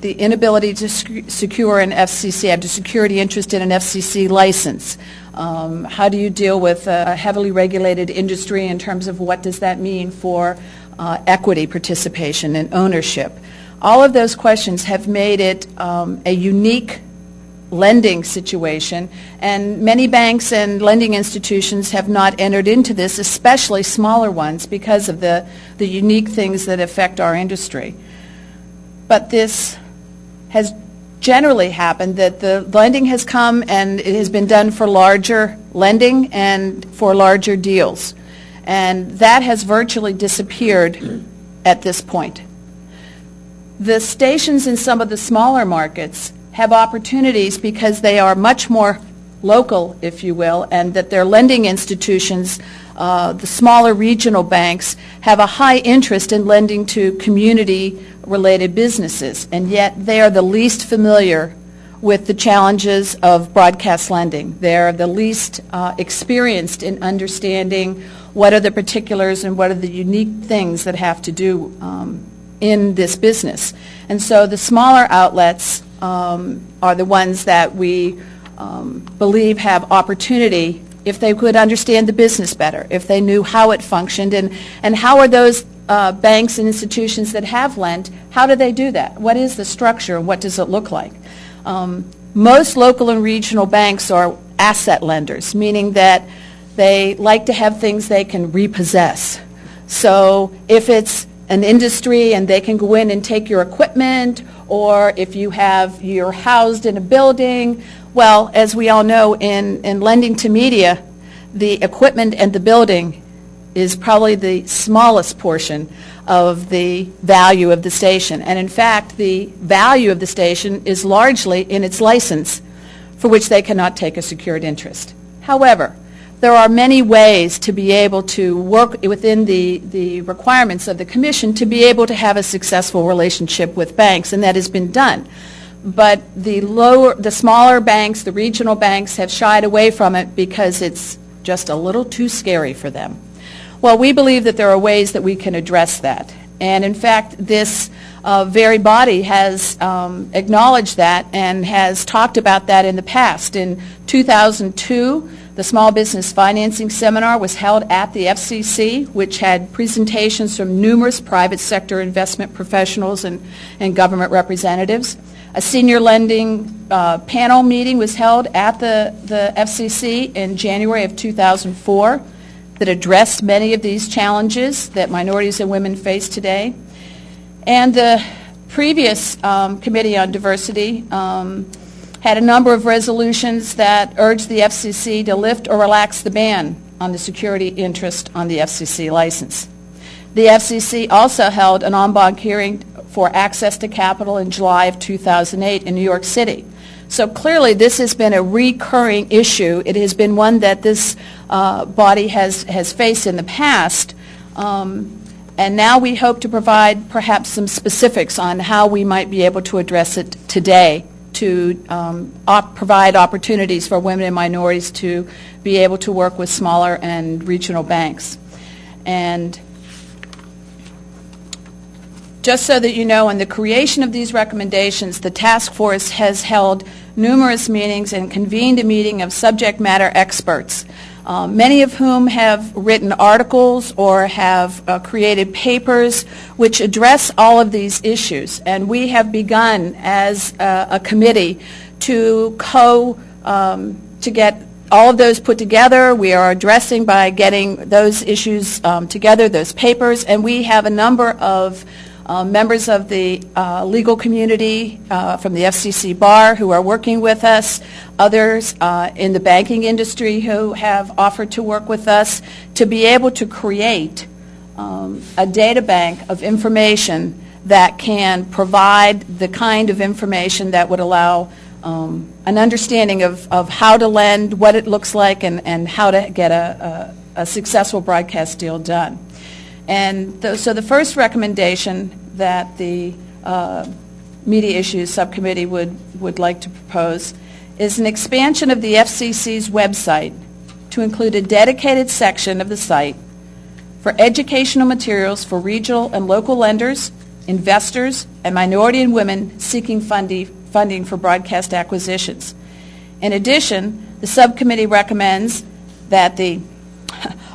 I: The inability to secure an FCC, have a security interest in an FCC license. How do you deal with a heavily regulated industry in terms of what does that mean for equity participation and ownership? All of those questions have made it a unique lending situation, and many banks and lending institutions have not entered into this, especially smaller ones, because of the unique things that affect our industry. But this has generally happened that the lending has come and it has been done for larger lending and for larger deals. And that has virtually disappeared at this point. The stations in some of the smaller markets have opportunities because they are much more local, if you will, and that their lending institutions, the smaller regional banks, have a high interest in lending to community-related businesses, and yet they are the least familiar with the challenges of broadcast lending. They are the least experienced in understanding what are the particulars and what are the unique things that have to do in this business. And so the smaller outlets are the ones that we believe have opportunity if they could understand the business better, if they knew how it functioned, and how are those banks and institutions that have lent, how do they do that? What is the structure and what does it look like? Most local and regional banks are asset lenders, meaning that they like to have things they can repossess. So if it's an industry and they can go in and take your equipment, or if you're housed in a building, well, as we all know, in lending to media, the equipment and the building is probably the smallest portion of the value of the station. And in fact, the value of the station is largely in its license, for which they cannot take a secured interest. However, there are many ways to be able to work within the requirements of the Commission to be able to have a successful relationship with banks, and that has been done. But the smaller banks, the regional banks, have shied away from it because it's just a little too scary for them. Well, we believe that there are ways that we can address that. And in fact, this very body has acknowledged that and has talked about that in the past. In 2002, the Small Business Financing Seminar was held at the FCC, which had presentations from numerous private sector investment professionals and government representatives. A senior lending panel meeting was held at the FCC in January of 2004 that addressed many of these challenges that minorities and women face today. And the previous Committee on Diversity had a number of resolutions that urged the FCC to lift or relax the ban on the security interest on the FCC license. The FCC also held an en banc hearing for access to capital in July of 2008 in New York City. So clearly this has been a recurring issue. It has been one that this body has faced in the past, and now we hope to provide perhaps some specifics on how we might be able to address it today to provide opportunities for women and minorities to be able to work with smaller and regional banks. And just so that you know, in the creation of these recommendations, the task force has held numerous meetings and convened a meeting of subject matter experts, many of whom have written articles or have created papers which address all of these issues. And we have begun as a committee to get all of those put together. We are addressing by getting those issues together, those papers, and we have a number of members of the legal community from the FCC bar who are working with us, others in the banking industry who have offered to work with us to be able to create a data bank of information that can provide the kind of information that would allow an understanding of how to lend, what it looks like, and how to get a successful broadcast deal done. And so the first recommendation that the Media Issues Subcommittee would like to propose is an expansion of the FCC's website to include a dedicated section of the site for educational materials for regional and local lenders, investors, and minority and women seeking funding for broadcast acquisitions. In addition, the subcommittee recommends that the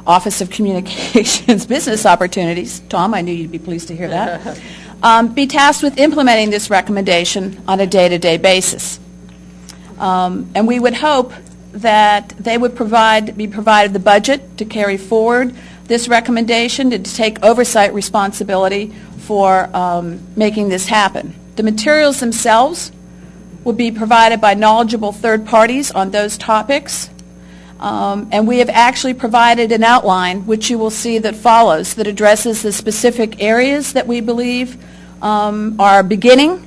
I: Office of Communications Business Opportunities, Tom, I knew you'd be pleased to hear that, be tasked with implementing this recommendation on a day-to-day basis. And we would hope that they would be provided the budget to carry forward this recommendation, to take oversight responsibility for making this happen. The materials themselves will be provided by knowledgeable third parties on those topics. And we have actually provided an outline, which you will see that follows, that addresses the specific areas that we believe are beginning,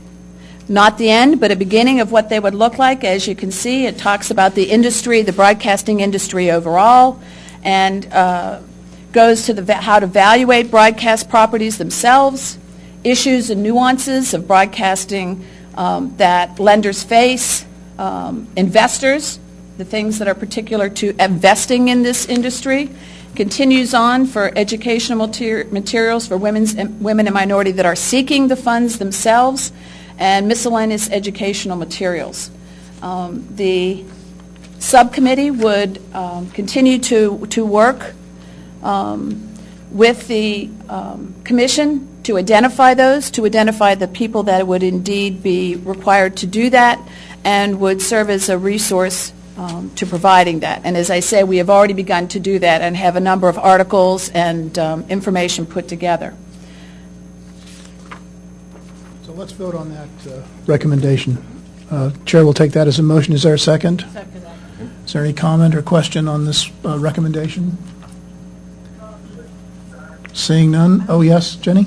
I: not the end, but a beginning of what they would look like. As you can see, it talks about the industry, the broadcasting industry overall, and goes to how to evaluate broadcast properties themselves, issues and nuances of broadcasting that lenders face, investors, the things that are particular to investing in this industry, continues on for educational materials for women and minority that are seeking the funds themselves, and miscellaneous educational materials. The subcommittee would continue to work with the commission to identify the people that would indeed be required to do that, and would serve as a resource to providing that. And as I say, we have already begun to do that and have a number of articles and information put together.
B: So let's vote on that recommendation. Chair will take that as a motion. Is there a second? Second. Is there any comment or question on this recommendation? Seeing none? Oh, yes, Jenny?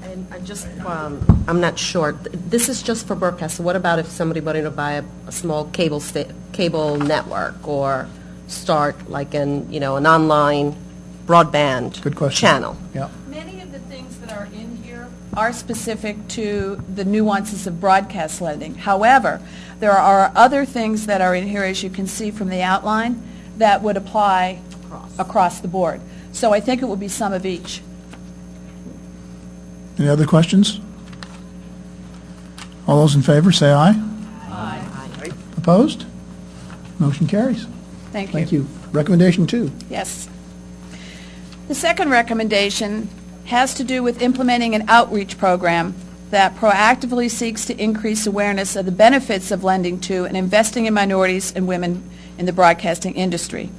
L: And I just, I'm not sure. This is just for broadcast. So what about if somebody wanted to buy a small cable network or start like an online broadband
B: Good question.
L: channel?
B: Yeah.
I: Many of the things that are in here are specific to the nuances of broadcast lending. However, there are other things that are in here, as you can see from the outline, that would apply across the board. So I think it will be some of each.
B: Any other questions? All those in favor, say aye.
I: Aye.
B: Opposed? Motion carries.
I: Thank you.
B: Thank you. Recommendation 2.
I: Yes. The second recommendation has to do with implementing an outreach program that proactively seeks to increase awareness of the benefits of lending to and investing in minorities and women in the broadcasting industry.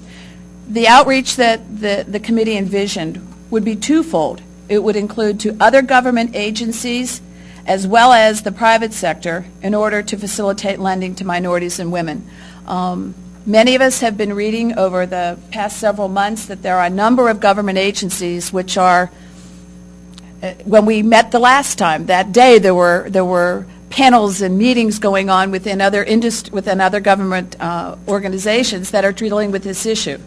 I: The outreach that the committee envisioned would be twofold. It would include to other government agencies as well as the private sector in order to facilitate lending to minorities and women. Many of us have been reading over the past several months that there are a number of government agencies which are, when we met the last time, that day there were panels and meetings going on within other government organizations that are dealing with this issue.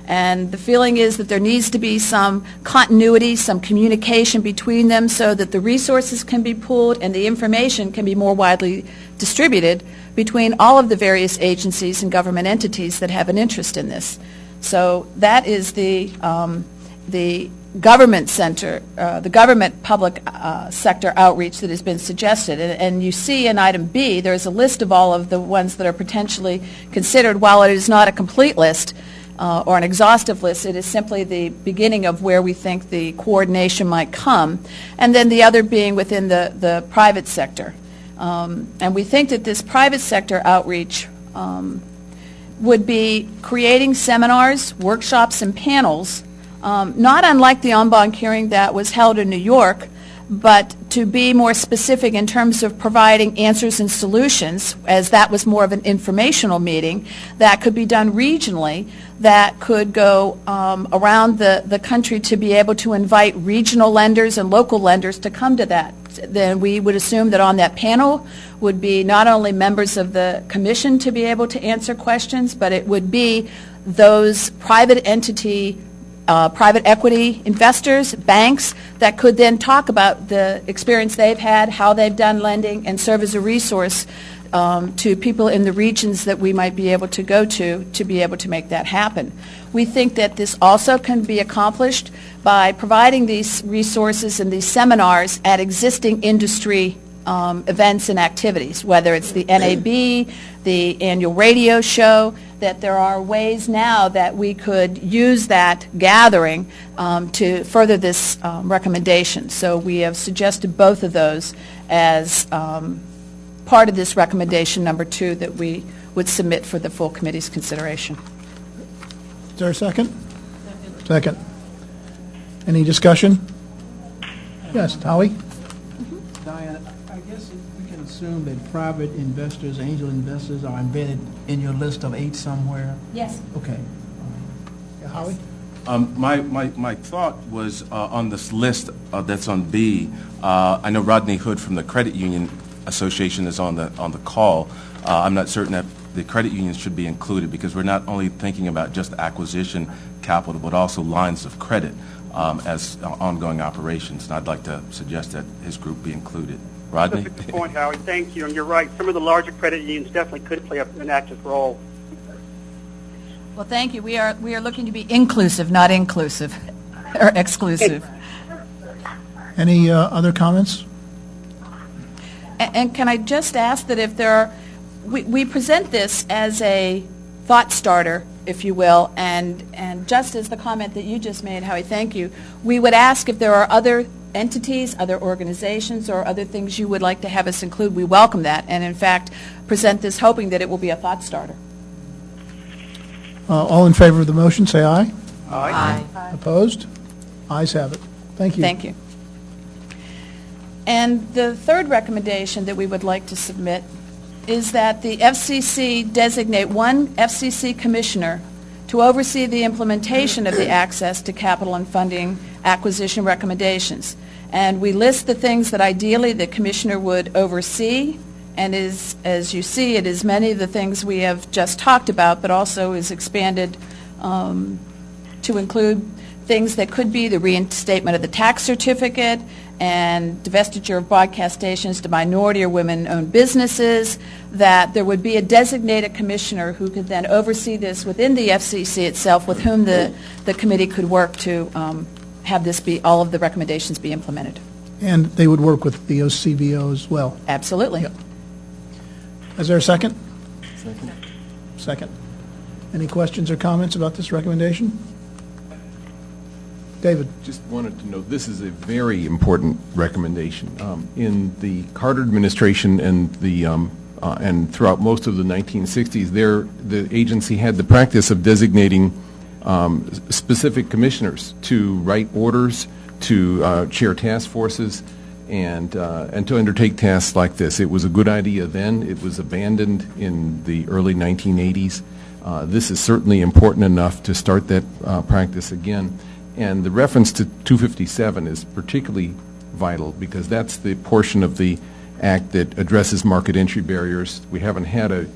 I: And the feeling is that there needs to be some continuity, some communication between them so that the resources can be pooled and the information can be more widely distributed between all of the various agencies and government entities that have an interest in this. So that is the government center, the government public sector outreach that has been suggested. And you see in item B, there's a list of all of the ones that are potentially considered. While it is not a complete list, or an exhaustive list, it is simply the beginning of where we think the coordination might come, and then the other being within the private sector. And we think that this private sector outreach would be creating seminars, workshops, and panels, not unlike the en banc hearing that was held in New York, but to be more specific in terms of providing answers and solutions, as that was more of an informational meeting, that could be done regionally, that could go around the country to be able to invite regional lenders and local lenders to come to that. Then we would assume that on that panel would be not only members of the commission to be able to answer questions, but it would be those private entity private equity investors, banks, that could then talk about the experience they've had, how they've done lending, and serve as a resource to people in the regions that we might be able to go to be able to make that happen. We think that this also can be accomplished by providing these resources and these seminars at existing industry events and activities, whether it's the NAB, the annual radio show, that there are ways now that we could use that gathering to further this recommendation. So we have suggested both of those as part of this recommendation number 2 that we would submit for the full committee's consideration.
B: Is there a second? Second. Any discussion? Yes, Howie?
M: Diane, I guess we can assume that private investors, angel investors, are embedded in your list of 8 somewhere?
I: Yes.
M: Okay.
B: Yeah, Howie?
N: My thought was on this list that's on B. I know Rodney Hood from the Credit Union Association is on the call. I'm not certain that the credit unions should be included because we're not only thinking about just acquisition capital, but also lines of credit as ongoing operations. And I'd like to suggest that his group be included. Rodney?
F: That's a good point, Howie. Thank you. And you're right. Some of the larger credit unions definitely could play an active role.
I: Well, thank you. We are looking to be inclusive, not inclusive or exclusive.
B: Any other comments?
I: And can I just ask that if there are, we present this as a thought starter, if you will, and just as the comment that you just made, Howie, thank you, we would ask if there are other entities, other organizations, or other things you would like to have us include. We welcome that, and in fact, present this hoping that it will be a thought starter.
B: All in favor of the motion, say aye.
F: Aye.
I: Aye.
B: Opposed? Ayes have it. Thank you.
I: Thank you. And the third recommendation that we would like to submit is that the FCC designate one FCC commissioner to oversee the implementation of the Access to Capital and Funding acquisition recommendations. And we list the things that ideally the Commissioner would oversee, and as you see, it is many of the things we have just talked about, but also is expanded to include things that could be the reinstatement of the tax certificate and divestiture of broadcast stations to minority or women-owned businesses, that there would be a designated commissioner who could then oversee this within the FCC itself, with whom the committee could work to have this be, all of the recommendations be implemented.
B: And they would work with the OCBO as well.
I: Absolutely.
B: Yep. Is there a second? Second. Any questions or comments about this recommendation? David.
H: Just wanted to note, this is a very important recommendation. In the Carter administration and throughout most of the 1960s, the agency had the practice of designating specific commissioners to write orders, to chair task forces, and to undertake tasks like this. It was a good idea then. It was abandoned in the early 1980s. This is certainly important enough to start that practice again. And the reference to 257 is particularly vital, because that's the portion of the Act that addresses market entry barriers. We haven't had a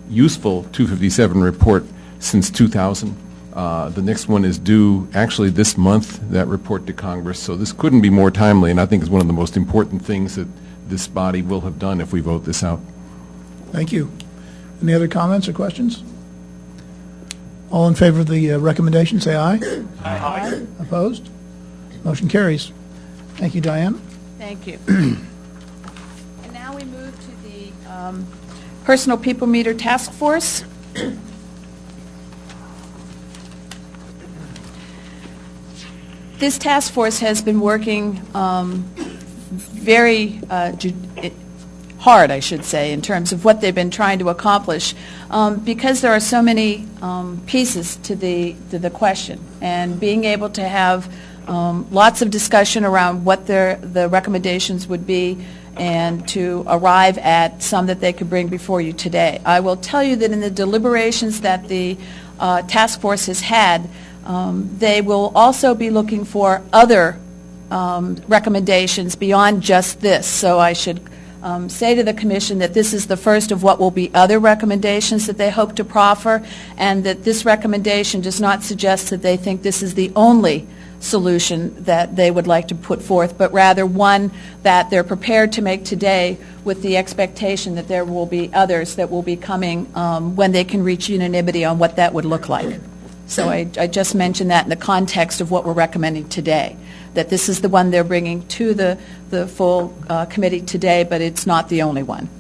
H: useful 257 report since 2000. The next one is due actually this month, that report to Congress. So this couldn't be more timely, and I think it's one of the most important things that this body will have done if we vote this out.
B: Thank you. Any other comments or questions? All in favor of the recommendation, say aye.
E: Aye.
B: Opposed? Motion carries. Thank you, Diane.
I: Thank you. And now we move to the Personal People Meter Task Force. This task force has been working very hard, I should say, in terms of what they've been trying to accomplish, because there are so many pieces to the question, and being able to have lots of discussion around what the recommendations would be, and to arrive at some that they could bring before you today. I will tell you that in the deliberations that the task force has had, they will also be looking for other recommendations beyond just this. So I should say to the Commission that this is the first of what will be other recommendations that they hope to proffer, and that this recommendation does not suggest that they think this is the only solution that they would like to put forth, but rather one that they're prepared to make today, with the expectation that there will be others that will be coming when they can reach unanimity on what that would look like. So I just mentioned that in the context of what we're recommending today, that this is the one they're bringing to the full committee today, but it's not the only one.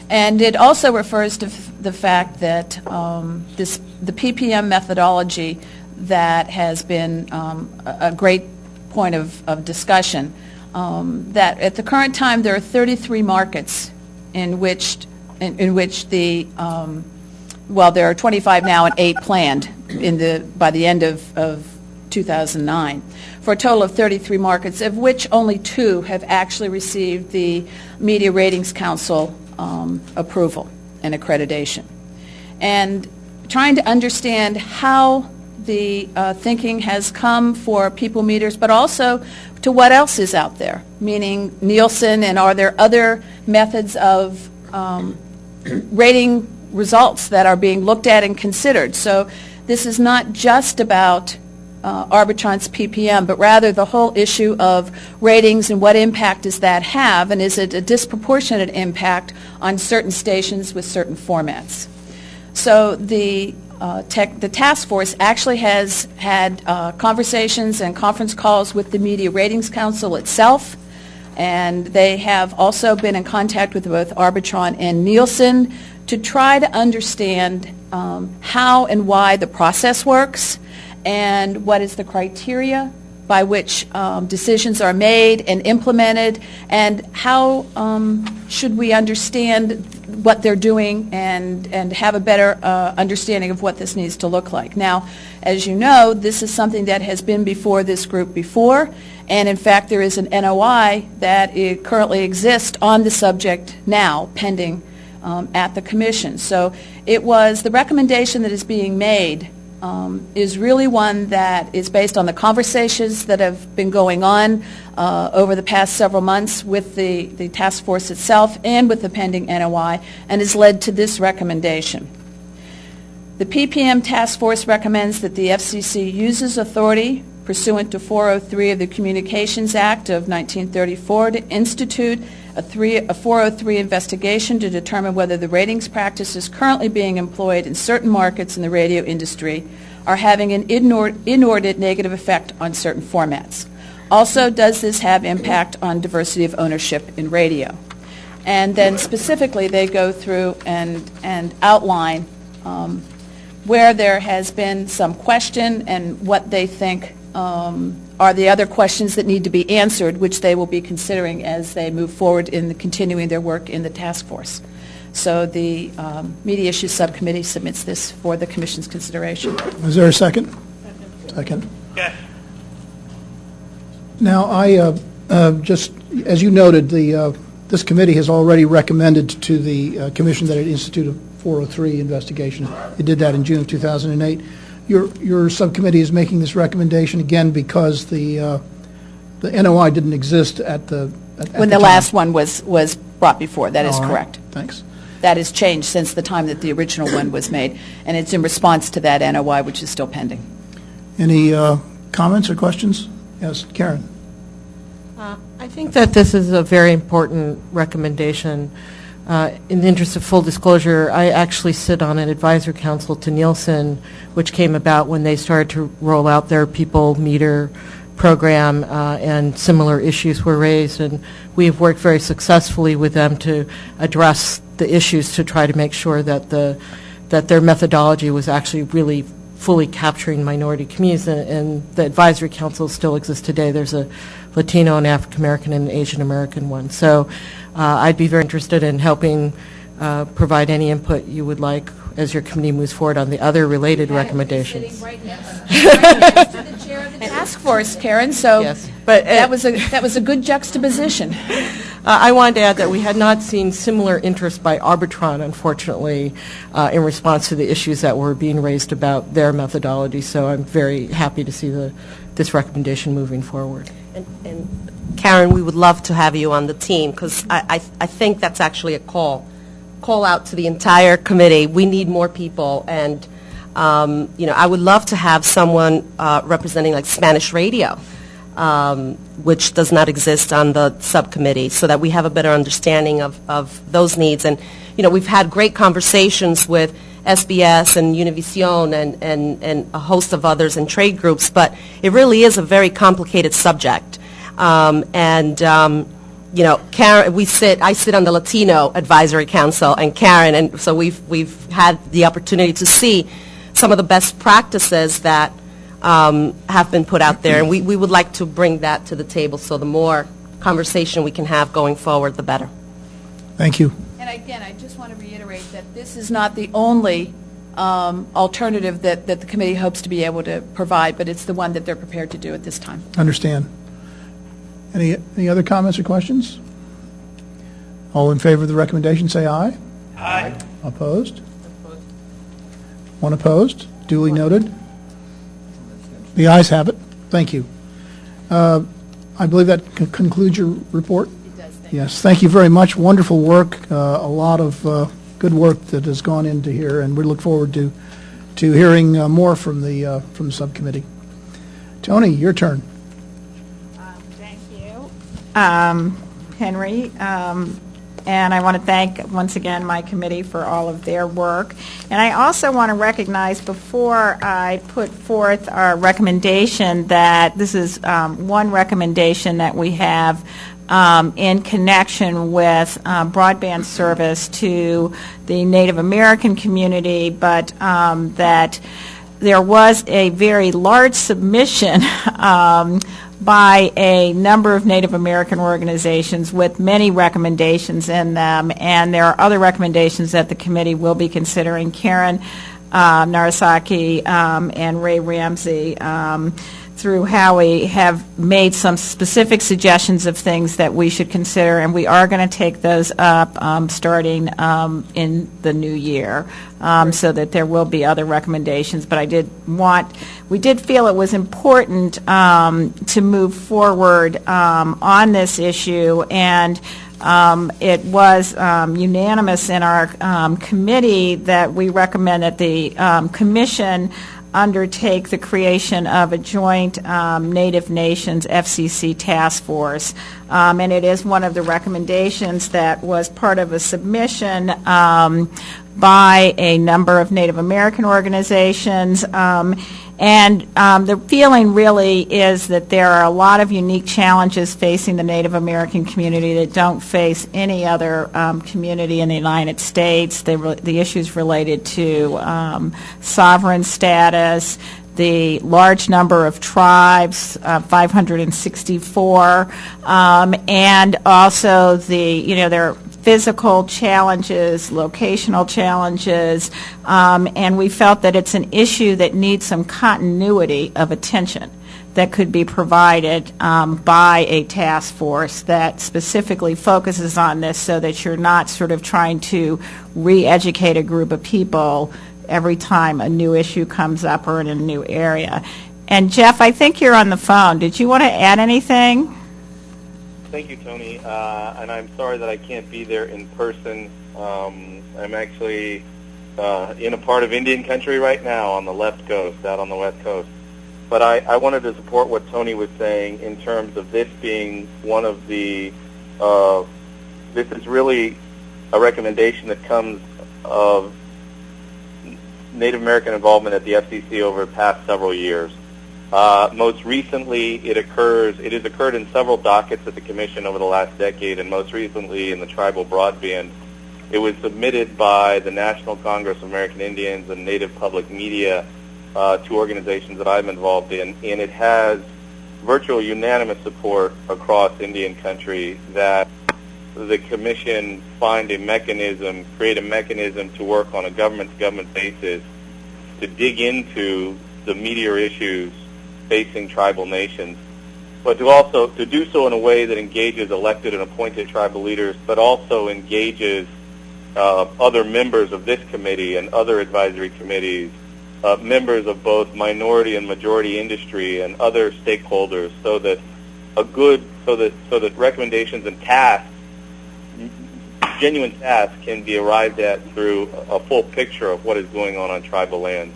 I: And it also refers to the fact that the PPM methodology that has been a great point of discussion, that at the current time there are 33 markets in which the well, there are 25 now and 8 planned by the end of 2009, for a total of 33 markets, of which only 2 have actually received the Media Ratings Council approval and accreditation. And trying to understand how the thinking has come for people meters, but also to what else is out there, meaning Nielsen, and are there other methods of rating results that are being looked at and considered. So this is not just about Arbitron's PPM, but rather the whole issue of ratings and what impact does that have, and is it a disproportionate impact on certain stations with certain formats. So the task force actually has had conversations and conference calls with the Media Ratings Council itself, and they have also been in contact with both Arbitron and Nielsen to try to understand how and why the process works, and what is the criteria by which decisions are made and implemented, and how should we understand what they're doing and have a better understanding of what this needs to look like. Now, as you know, this is something that has been before this group before, and in fact there is an NOI that currently exists on the subject now, pending at the Commission. So it was the recommendation that is being made is really one that is based on the conversations that have been going on over the past several months with the task force itself and with the pending NOI, and has led to this recommendation. The PPM task force recommends that the FCC uses authority pursuant to 403 of the Communications Act of 1934 to institute a 403 investigation to determine whether the ratings practices currently being employed in certain markets in the radio industry are having an inordinate negative effect on certain formats. Also, does this have impact on diversity of ownership in radio? And then specifically they go through and outline where there has been some question and what they think are the other questions that need to be answered, which they will be considering as they move forward in continuing their work in the task force. So the Media Issues Subcommittee submits this for the Commission's consideration.
B: Is there a second? Second.
G: Yes.
B: Now, I just, as you noted, this committee has already recommended to the Commission that it institute a 403 investigation. It did that in June of 2008. Your subcommittee is making this recommendation again because the NOI didn't exist at the
I: when the last one was brought before. That is correct.
B: Thanks.
I: That has changed since the time that the original one was made, and it's in response to that NOI, which is still pending.
B: Any comments or questions? Yes, Karen.
J: I think that this is a very important recommendation. In the interest of full disclosure, I actually sit on an advisory council to Nielsen, which came about when they started to roll out their people meter program, and similar issues were raised, and we have worked very successfully with them to address the issues to try to make sure that their methodology was actually really fully capturing minority communities, and the advisory council still exists today. There's a Latino and African American and Asian American one. So I'd be very interested in helping provide any input you would like as your committee moves forward on the other related recommendations.
I: Sitting right next to the chair of the task force, Karen. So
J: yes, but
I: that was a good juxtaposition.
J: I wanted to add that we had not seen similar interest by Arbitron, unfortunately, in response to the issues that were being raised about their methodology. So I'm very happy to see this recommendation moving forward.
L: And Karen, we would love to have you on the team because I think that's actually a call out to the entire committee. We need more people, and I would love to have someone representing like Spanish radio, which does not exist on the subcommittee, so that we have a better understanding of those needs. And we've had great conversations with SBS and Univision and a host of others and trade groups, but it really is a very complicated subject. Karen, I sit on the Latino Advisory Council, and Karen, and so we've had the opportunity to see some of the best practices that have been put out there, and we would like to bring that to the table. So the more conversation we can have going forward, the better.
B: Thank you.
I: And again, I just want to reiterate that this is not the only alternative that the committee hopes to be able to provide, but it's the one that they're prepared to do at this time.
B: Understand. Any other comments or questions? All in favor of the recommendation, say aye.
G: Aye.
B: Opposed? One opposed? Duly noted. The ayes have it. Thank you. I believe that concludes your report?
I: It does.
B: Yes, thank you very much. Wonderful work. A lot of good work that has gone into here, and we look forward to hearing more from the subcommittee. Tony, your turn.
O: Thank you, Henry. And I want to thank, once again, my committee for all of their work. And I also want to recognize, before I put forth our recommendation, that this is one recommendation that we have in connection with broadband service to the Native American community, but that there was a very large submission by a number of Native American organizations with many recommendations in them, and there are other recommendations that the committee will be considering. Karen Narasaki and Ray Ramsey through Howie, have made some specific suggestions of things that we should consider, and we are going to take those up starting in the new year, so that there will be other recommendations. But we did feel it was important to move forward on this issue, and it was unanimous in our committee that we recommend that the commission undertake the creation of a joint Native Nations FCC task force. And it is one of the recommendations that was part of a submission by a number of Native American organizations. And the feeling really is that there are a lot of unique challenges facing the Native American community that don't face any other community in the United States. The issues related to sovereign status, the large number of tribes, 564, and also their physical challenges, locational challenges, and we felt that it's an issue that needs some continuity of attention that could be provided by a task force that specifically focuses on this, so that you're not sort of trying to re-educate a group of people every time a new issue comes up or in a new area. And Jeff, I think you're on the phone. Did you want to add anything?
G: Thank you, Tony. And I'm sorry that I can't be there in person. I'm actually in a part of Indian country right now on the left coast, out on the west coast. But I wanted to support what Tony was saying in terms of this being one of the, this is really a recommendation that comes of Native American involvement at the FCC over the past several years. Most recently, it has occurred in several dockets at the Commission over the last decade, and most recently in the tribal broadband. It was submitted by the National Congress of American Indians and Native Public Media, two organizations that I'm involved in, and it has virtual unanimous support across Indian country that the Commission find a mechanism, create a mechanism to work on a government-to-government basis to dig into the meatier issues facing tribal nations, but to do so in a way that engages elected and appointed tribal leaders, but also engages other members of this committee and other advisory committees, members of both minority and majority industry and other stakeholders, so that recommendations and tasks, genuine tasks, can be arrived at through a full picture of what is going on tribal lands.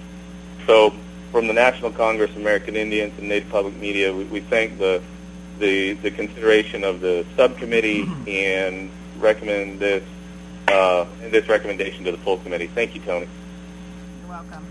G: So, from the National Congress of American Indians and Native Public Media, we thank the consideration of the subcommittee and recommend this recommendation to the full committee. Thank you, Tony.
O: You're welcome.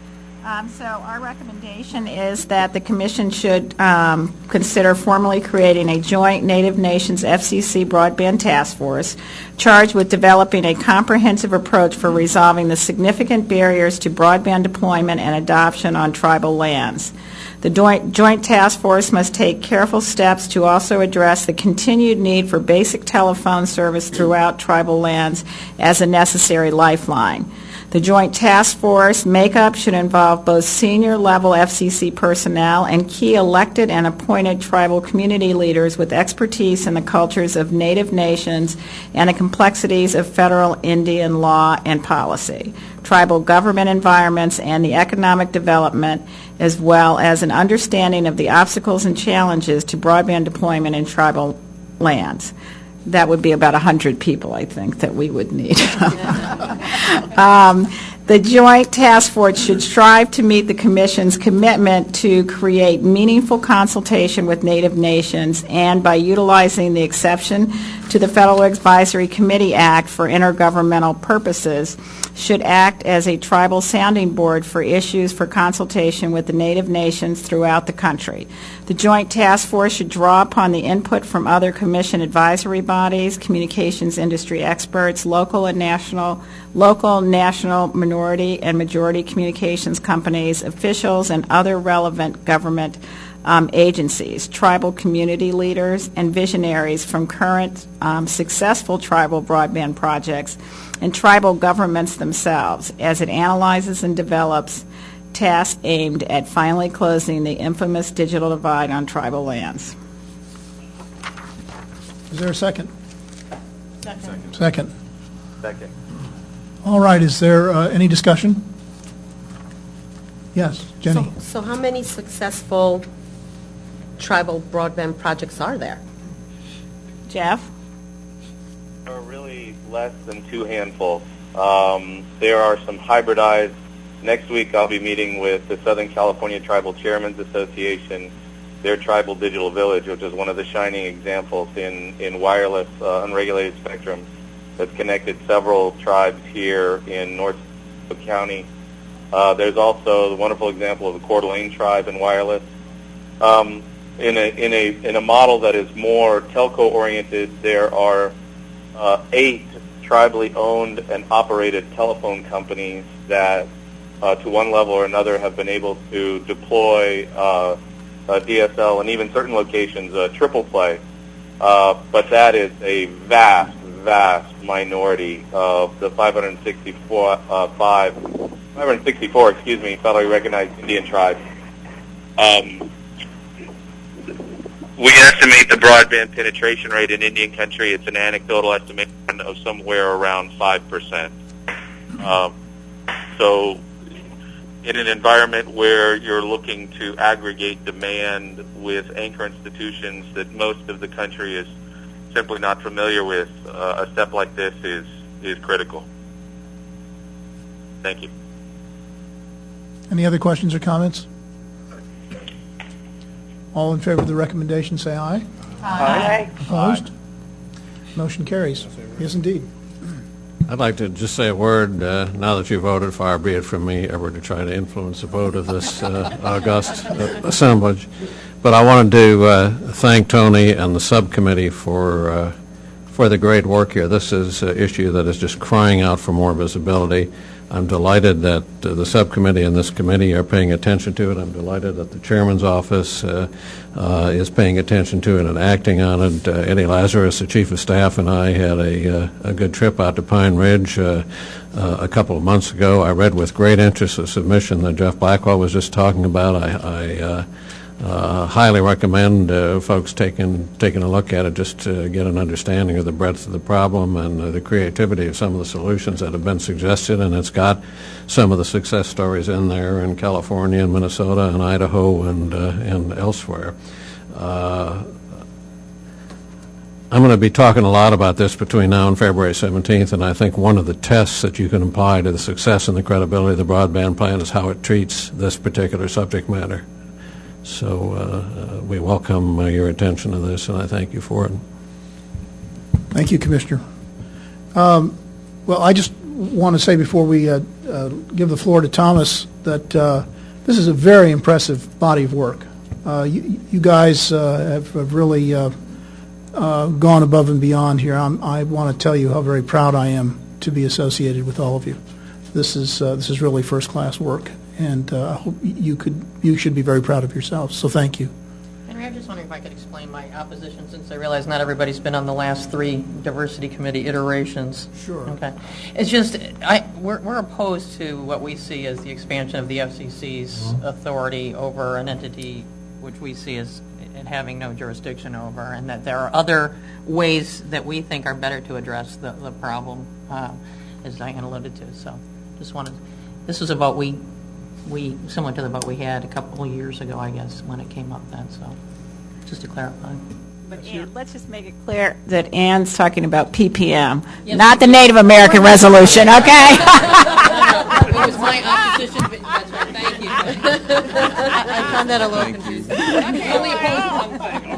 O: So our recommendation is that the Commission should consider formally creating a joint Native Nations FCC broadband task force charged with developing a comprehensive approach for resolving the significant barriers to broadband deployment and adoption on tribal lands. The joint task force must take careful steps to also address the continued need for basic telephone service throughout tribal lands as a necessary lifeline. The joint task force makeup should involve both senior-level FCC personnel and key elected and appointed tribal community leaders with expertise in the cultures of Native nations and the complexities of federal Indian law and policy, tribal government environments, and the economic development, as well as an understanding of the obstacles and challenges to broadband deployment in tribal lands. That would be about 100 people, I think, that we would need. The joint task force should strive to meet the Commission's commitment to create meaningful consultation with Native nations, and by utilizing the exception to the Federal Advisory Committee Act for intergovernmental purposes, should act as a tribal sounding board for issues for consultation with the Native nations throughout the country. The joint task force should draw upon the input from other Commission advisory bodies, communications industry experts, local, national, minority, and majority communications companies, officials, and other relevant government agencies, tribal community leaders, and visionaries from current successful tribal broadband projects, and tribal governments themselves, as it analyzes and develops task aimed at finally closing the infamous digital divide on tribal lands.
B: Is there a second?
G: Second.
B: Second.
G: Second.
B: All right, is there any discussion? Yes, Jenny.
L: So how many successful tribal broadband projects are there?
O: Jeff?
G: There are really less than 2 handfuls. There are some hybridized. Next week I'll be meeting with the Southern California Tribal Chairmen's Association, their Tribal Digital Village, which is one of the shining examples in wireless unregulated spectrum that's connected several tribes here in North County. There's also the wonderful example of the Coeur d'Alene tribe in wireless. In a model that is more telco oriented, there are 8 tribally owned and operated telephone companies that, to one level or another, have been able to deploy DSL and even certain locations triple play. But that is a vast minority of the 564 federally recognized Indian tribes. We estimate the broadband penetration rate in Indian country, it's an anecdotal estimation of somewhere around 5%. So in an environment where you're looking to aggregate demand with anchor institutions that most of the country is simply not familiar with, a step like this is critical. Thank you.
B: Any other questions or comments? All in favor of the recommendation, say aye.
E: Aye.
B: Opposed? Motion carries. Yes, indeed.
C: I'd like to just say a word, now that you voted, far be it from me ever to try to influence the vote of this august assemblage. But I wanted to thank Tony and the subcommittee for the great work here. This is an issue that is just crying out for more visibility. I'm delighted that the subcommittee and this committee are paying attention to it. I'm delighted that the chairman's office is paying attention to it and acting on it. Eddie Lazarus, the chief of staff, and I had a good trip out to Pine Ridge a couple of months ago. I read with great interest the submission that Jeff Blackwell was just talking about. I highly recommend folks taking a look at it just to get an understanding of the breadth of the problem and the creativity of some of the solutions that have been suggested. And it's got some of the success stories in there in California and Minnesota and Idaho and elsewhere. I'm going to be talking a lot about this between now and February 17th, and I think one of the tests that you can apply to the success and the credibility of the broadband plan is how it treats this particular subject matter. So we welcome your attention to this, and I thank you for it.
B: Thank you, Commissioner. Well, I just want to say before we give the floor to Thomas that this is a very impressive body of work. You guys have really gone above and beyond here. I want to tell you how very proud I am to be associated with all of you. This is really first-class work, and I hope you should be very proud of yourselves. So thank you.
K: Henry, I'm just wondering if I could explain my opposition, since I realize not everybody's been on the last 3 diversity committee iterations.
B: Sure.
K: Okay. It's just we're opposed to what we see as the expansion of the FCC's authority over an entity which we see as having no jurisdiction over, and that there are other ways that we think are better to address the problem, as Diane alluded to. So just wanted, this was a vote we similar to the vote we had a couple of years ago, I guess, when it came up then. So just to clarify.
O: But Ann, let's just make it clear that Ann's talking about PPM, not the Native American resolution, okay?
K: It was my opposition, but that's right. Thank you. I found that a little confusing. Only opposed one thing.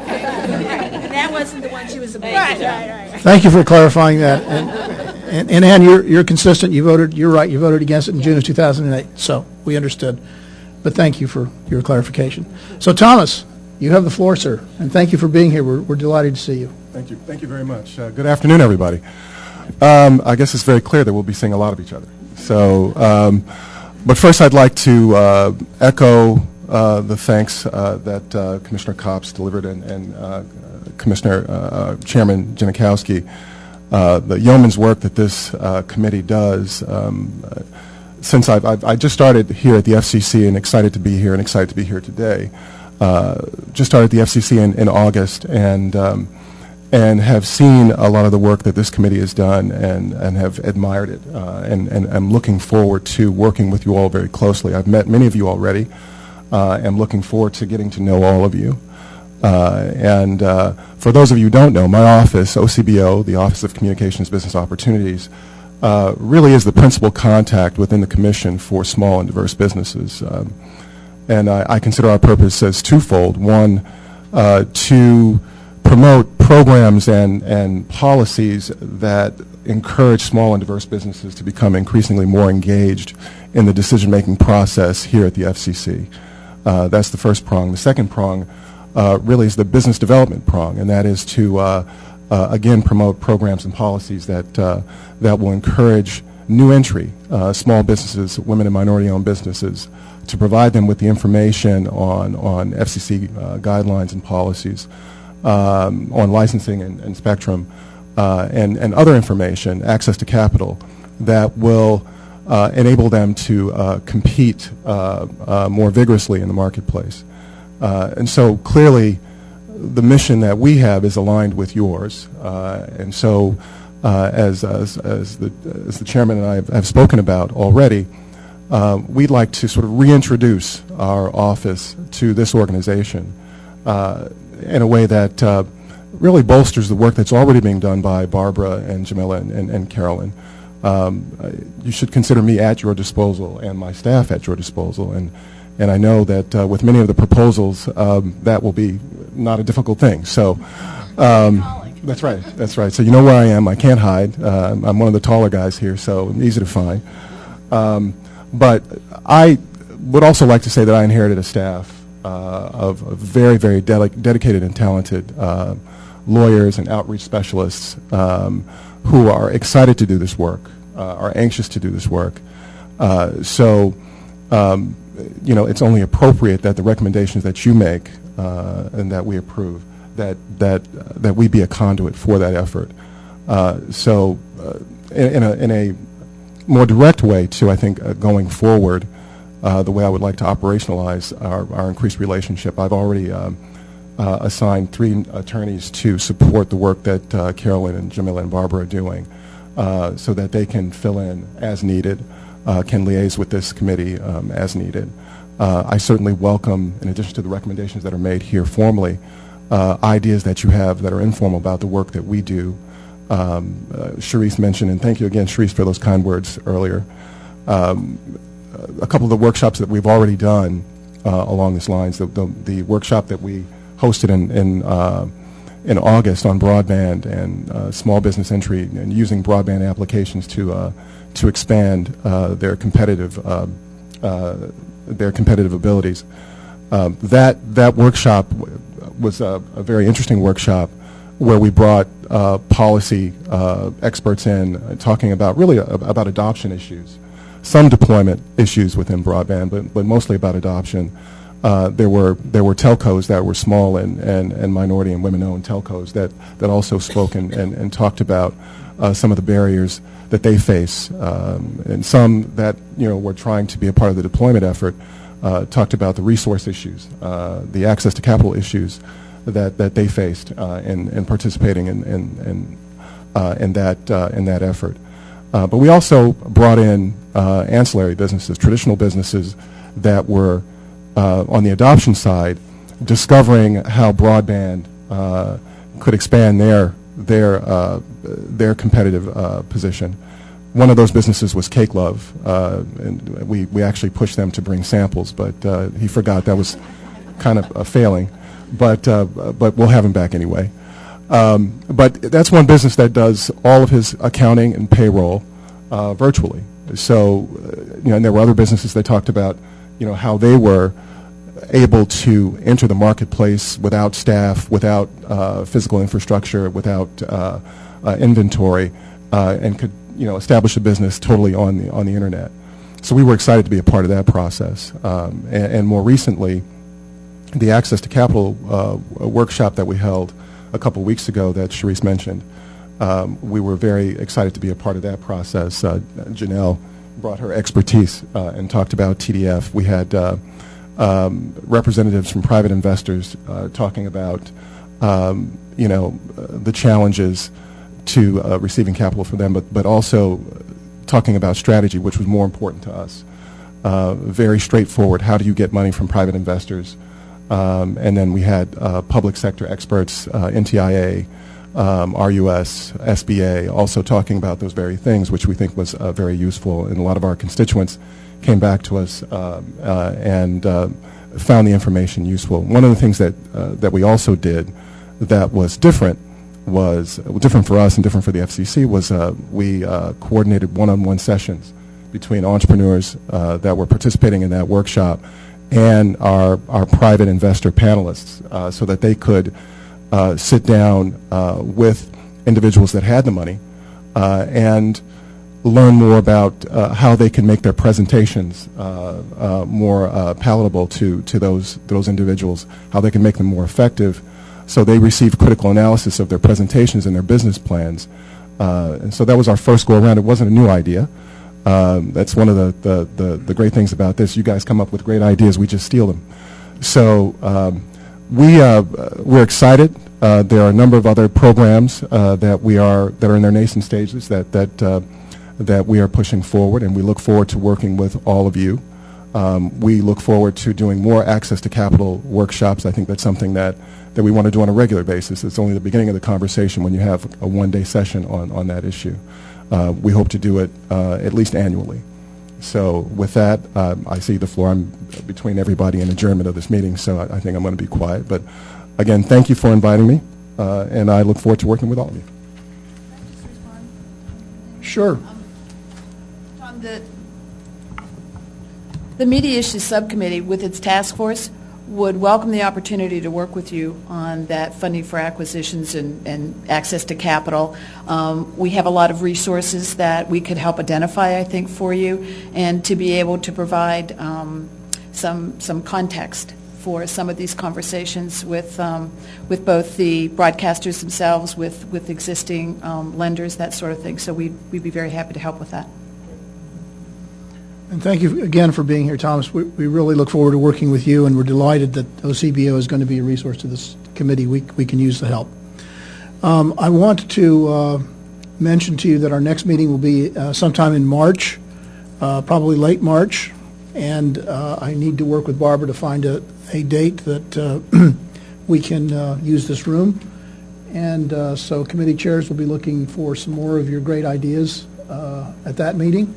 I: And that wasn't the one she was opposed to.
O: Right.
B: Thank you for clarifying that. And Ann, you're consistent. You're right. You voted against it in June of 2008. So we understood. But thank you for your clarification. So Thomas, you have the floor, sir. And thank you for being here. We're delighted to see you.
P: Thank you. Thank you very much. Good afternoon, everybody. I guess it's very clear that we'll be seeing a lot of each other. So, but first I'd like to echo the thanks that Commissioner Copps delivered and Commissioner Chairman Janikowski. The yeoman's work that this committee does since I just started here at the FCC and excited to be here and excited to be here today. Just started at the FCC in August and have seen a lot of the work that this committee has done and have admired it and I'm looking forward to working with you all very closely. I've met many of you already. I'm looking forward to getting to know all of you. And for those of you who don't know, my office, OCBO, the Office of Communications Business Opportunities, really is the principal contact within the Commission for small and diverse businesses. And I consider our purpose as twofold. One, to promote programs and policies that encourage small and diverse businesses to become increasingly more engaged in the decision-making process here at the FCC. That's the first prong. The second prong really is the business development prong, and that is to, again, promote programs and policies that, that will encourage new entry, small businesses, women and minority-owned businesses, to provide them with the information on FCC guidelines and policies, on licensing and spectrum, and other information, access to capital, that will enable them to compete more vigorously in the marketplace. And so clearly the mission that we have is aligned with yours. And so as the chairman and I have spoken about already, we'd like to sort of reintroduce our office to this organization in a way that really bolsters the work that's already being done by Barbara and Jamila and Carolyn. You should consider me at your disposal and my staff at your disposal. And I know that with many of the proposals, that will be not a difficult thing. So that's right. That's right. So you know where I am. I can't hide. I'm one of the taller guys here, so I'm easy to find. But I would also like to say that I inherited a staff of very, very dedicated and talented lawyers and outreach specialists who are excited to do this work, are anxious to do this work. So you know, it's only appropriate that the recommendations that you make and that we approve, that we be a conduit for that effort. So in a more direct way, too, I think going forward, the way I would like to operationalize our increased relationship, I've already assigned 3 attorneys to support the work that Carolyn and Jamila and Barbara are doing, so that they can fill in as needed, can liaise with this committee as needed. I certainly welcome, in addition to the recommendations that are made here formally, ideas that you have that are informal about the work that we do. Sherrese mentioned, and thank you again, Sherrese, for those kind words earlier. A couple of the workshops that we've already done along these lines, the workshop that we hosted in August on broadband and small business entry and using broadband applications to expand their competitive abilities. That workshop was a very interesting workshop where we brought policy experts in talking about really about adoption issues, some deployment issues within broadband, but mostly about adoption. There were telcos that were small and minority and women-owned telcos that also spoke and talked about some of the barriers that they face, and some that were trying to be a part of the deployment effort talked about the resource issues, the access to capital issues that they faced in participating in that effort. But we also brought in ancillary businesses, traditional businesses that were on the adoption side, discovering how broadband could expand their competitive position. One of those businesses was Cake Love, and we actually pushed them to bring samples, but he forgot. That was kind of a failing, but we'll have him back anyway. But that's one business that does all of his accounting and payroll virtually. So, and there were other businesses that talked about, how they were able to enter the marketplace without staff, without physical infrastructure, without inventory, and could establish a business totally on the internet. So we were excited to be a part of that process. And more recently, the Access to Capital workshop that we held a couple weeks ago that Sherrese mentioned, we were very excited to be a part of that process. Janelle brought her expertise and talked about TDF. We had representatives from private investors talking about, the challenges to receiving capital for them, but also talking about strategy, which was more important to us. Very straightforward. How do you get money from private investors? And then we had public sector experts, NTIA, RUS, SBA, also talking about those very things, which we think was very useful. And a lot of our constituents came back to us and found the information useful. One of the things that we also did that was different for us and different for the FCC was we coordinated one-on-one sessions between entrepreneurs that were participating in that workshop and our private investor panelists so that they could sit down with individuals that had the money and learn more about how they can make their presentations more palatable to those individuals, how they can make them more effective, so they receive critical analysis of their presentations and their business plans. And so that was our first go around. It wasn't a new idea. That's one of the great things about this. You guys come up with great ideas. We just steal them. So we're excited. There are a number of other programs that are in their nascent stages that we are pushing forward, and we look forward to working with all of you. We look forward to doing more access to capital workshops. I think that's something that we want to do on a regular basis. It's only the beginning of the conversation when you have a one-day session on that issue. We hope to do it at least annually. So with that, I see the floor. I'm between everybody and adjournment of this meeting, so I think I'm going to be quiet. But again, thank you for inviting me, and I look forward to working with all of you.
B: Sure.
I: Tom, the Media Issues Subcommittee, with its task force, would welcome the opportunity to work with you on that funding for acquisitions and access to capital. We have a lot of resources that we could help identify, I think, for you, and to be able to provide some context for some of these conversations with both the broadcasters themselves, with existing lenders, that sort of thing. So we'd be very happy to help with that.
B: And thank you again for being here, Thomas. We really look forward to working with you, and we're delighted that OCBO is going to be a resource to this committee. We can use the help. I want to mention to you that our next meeting will be sometime in March, probably late March, and I need to work with Barbara to find a date that we can use this room. And so committee chairs will be looking for some more of your great ideas at that meeting.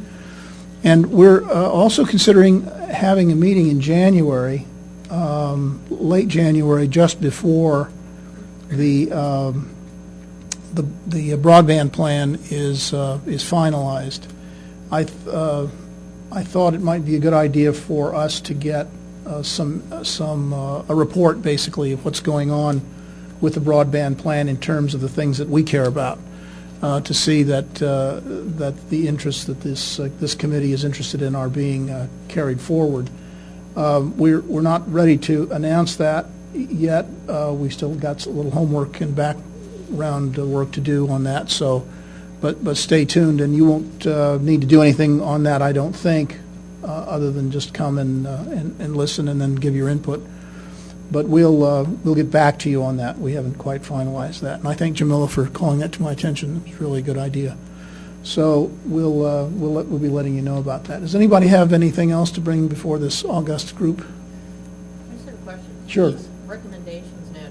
B: And we're also considering having a meeting in January, late January, just before the broadband plan is finalized. I thought it might be a good idea for us to get a report, basically, of what's going on with the broadband plan in terms of the things that we care about. To see that the interests that this committee is interested in are being carried forward. We're not ready to announce that yet. We still got a little homework and background work to do on that. So, but stay tuned, and you won't need to do anything on that, I don't think, other than just come and listen and then give your input. But we'll get back to you on that. We haven't quite finalized that. And I thank Jamila for calling that to my attention. It's really a good idea. So we'll be letting you know about that. Does anybody have anything else to bring before this august group?
K: I just have a question.
B: Sure.
K: These recommendations now,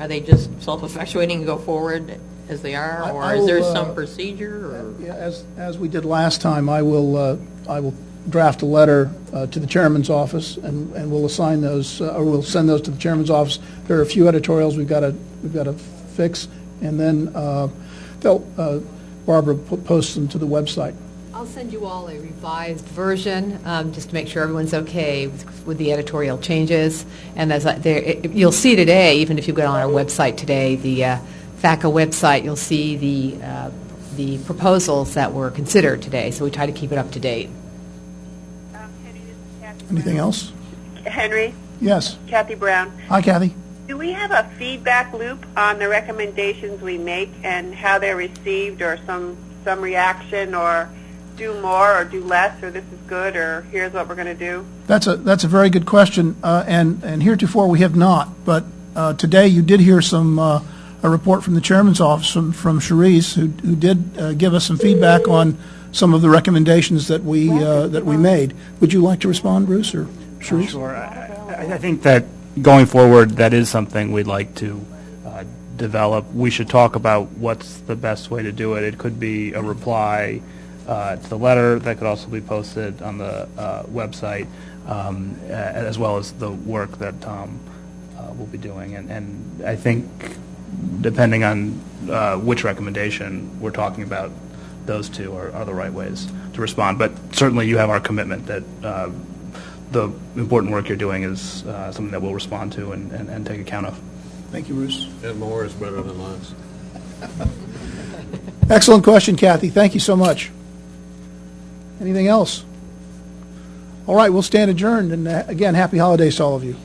K: are they just self-effectuating and go forward as they are, or is there some procedure? Or?
B: Yeah, as we did last time, I will draft a letter to the chairman's office, and we'll assign those, or we'll send those to the chairman's office. There are a few editorials we've got to fix, and then Barbara posts them to the website.
A: I'll send you all a revised version, just to make sure everyone's okay with the editorial changes. And you'll see today, even if you go on our website today, the FACA website, you'll see the proposals that were considered today. So we try to keep it up to date.
B: Anything else?
E: Henry?
B: Yes.
E: Kathy Brown.
B: Hi, Kathy.
E: Do we have a feedback loop on the recommendations we make and how they're received, or some reaction, or do more or do less, or this is good, or here's what we're going to do?
B: That's a very good question, and heretofore we have not. But today you did hear a report from the chairman's office from Sherrese, who did give us some feedback on some of the recommendations that we made. Would you like to respond, Bruce or Sherrese?
Q: Sure. I think that going forward, that is something we'd like to develop. We should talk about what's the best way to do it. It could be a reply to the letter that could also be posted on the website, as well as the work that Tom will be doing. And I think, depending on which recommendation we're talking about, those two are the right ways to respond. But certainly you have our commitment that the important work you're doing is something that we'll respond to and take account of.
B: Thank you, Bruce.
C: And more is better than less.
B: Excellent question, Kathy. Thank you so much. Anything else? All right, we'll stand adjourned. And again, happy holidays to all of you.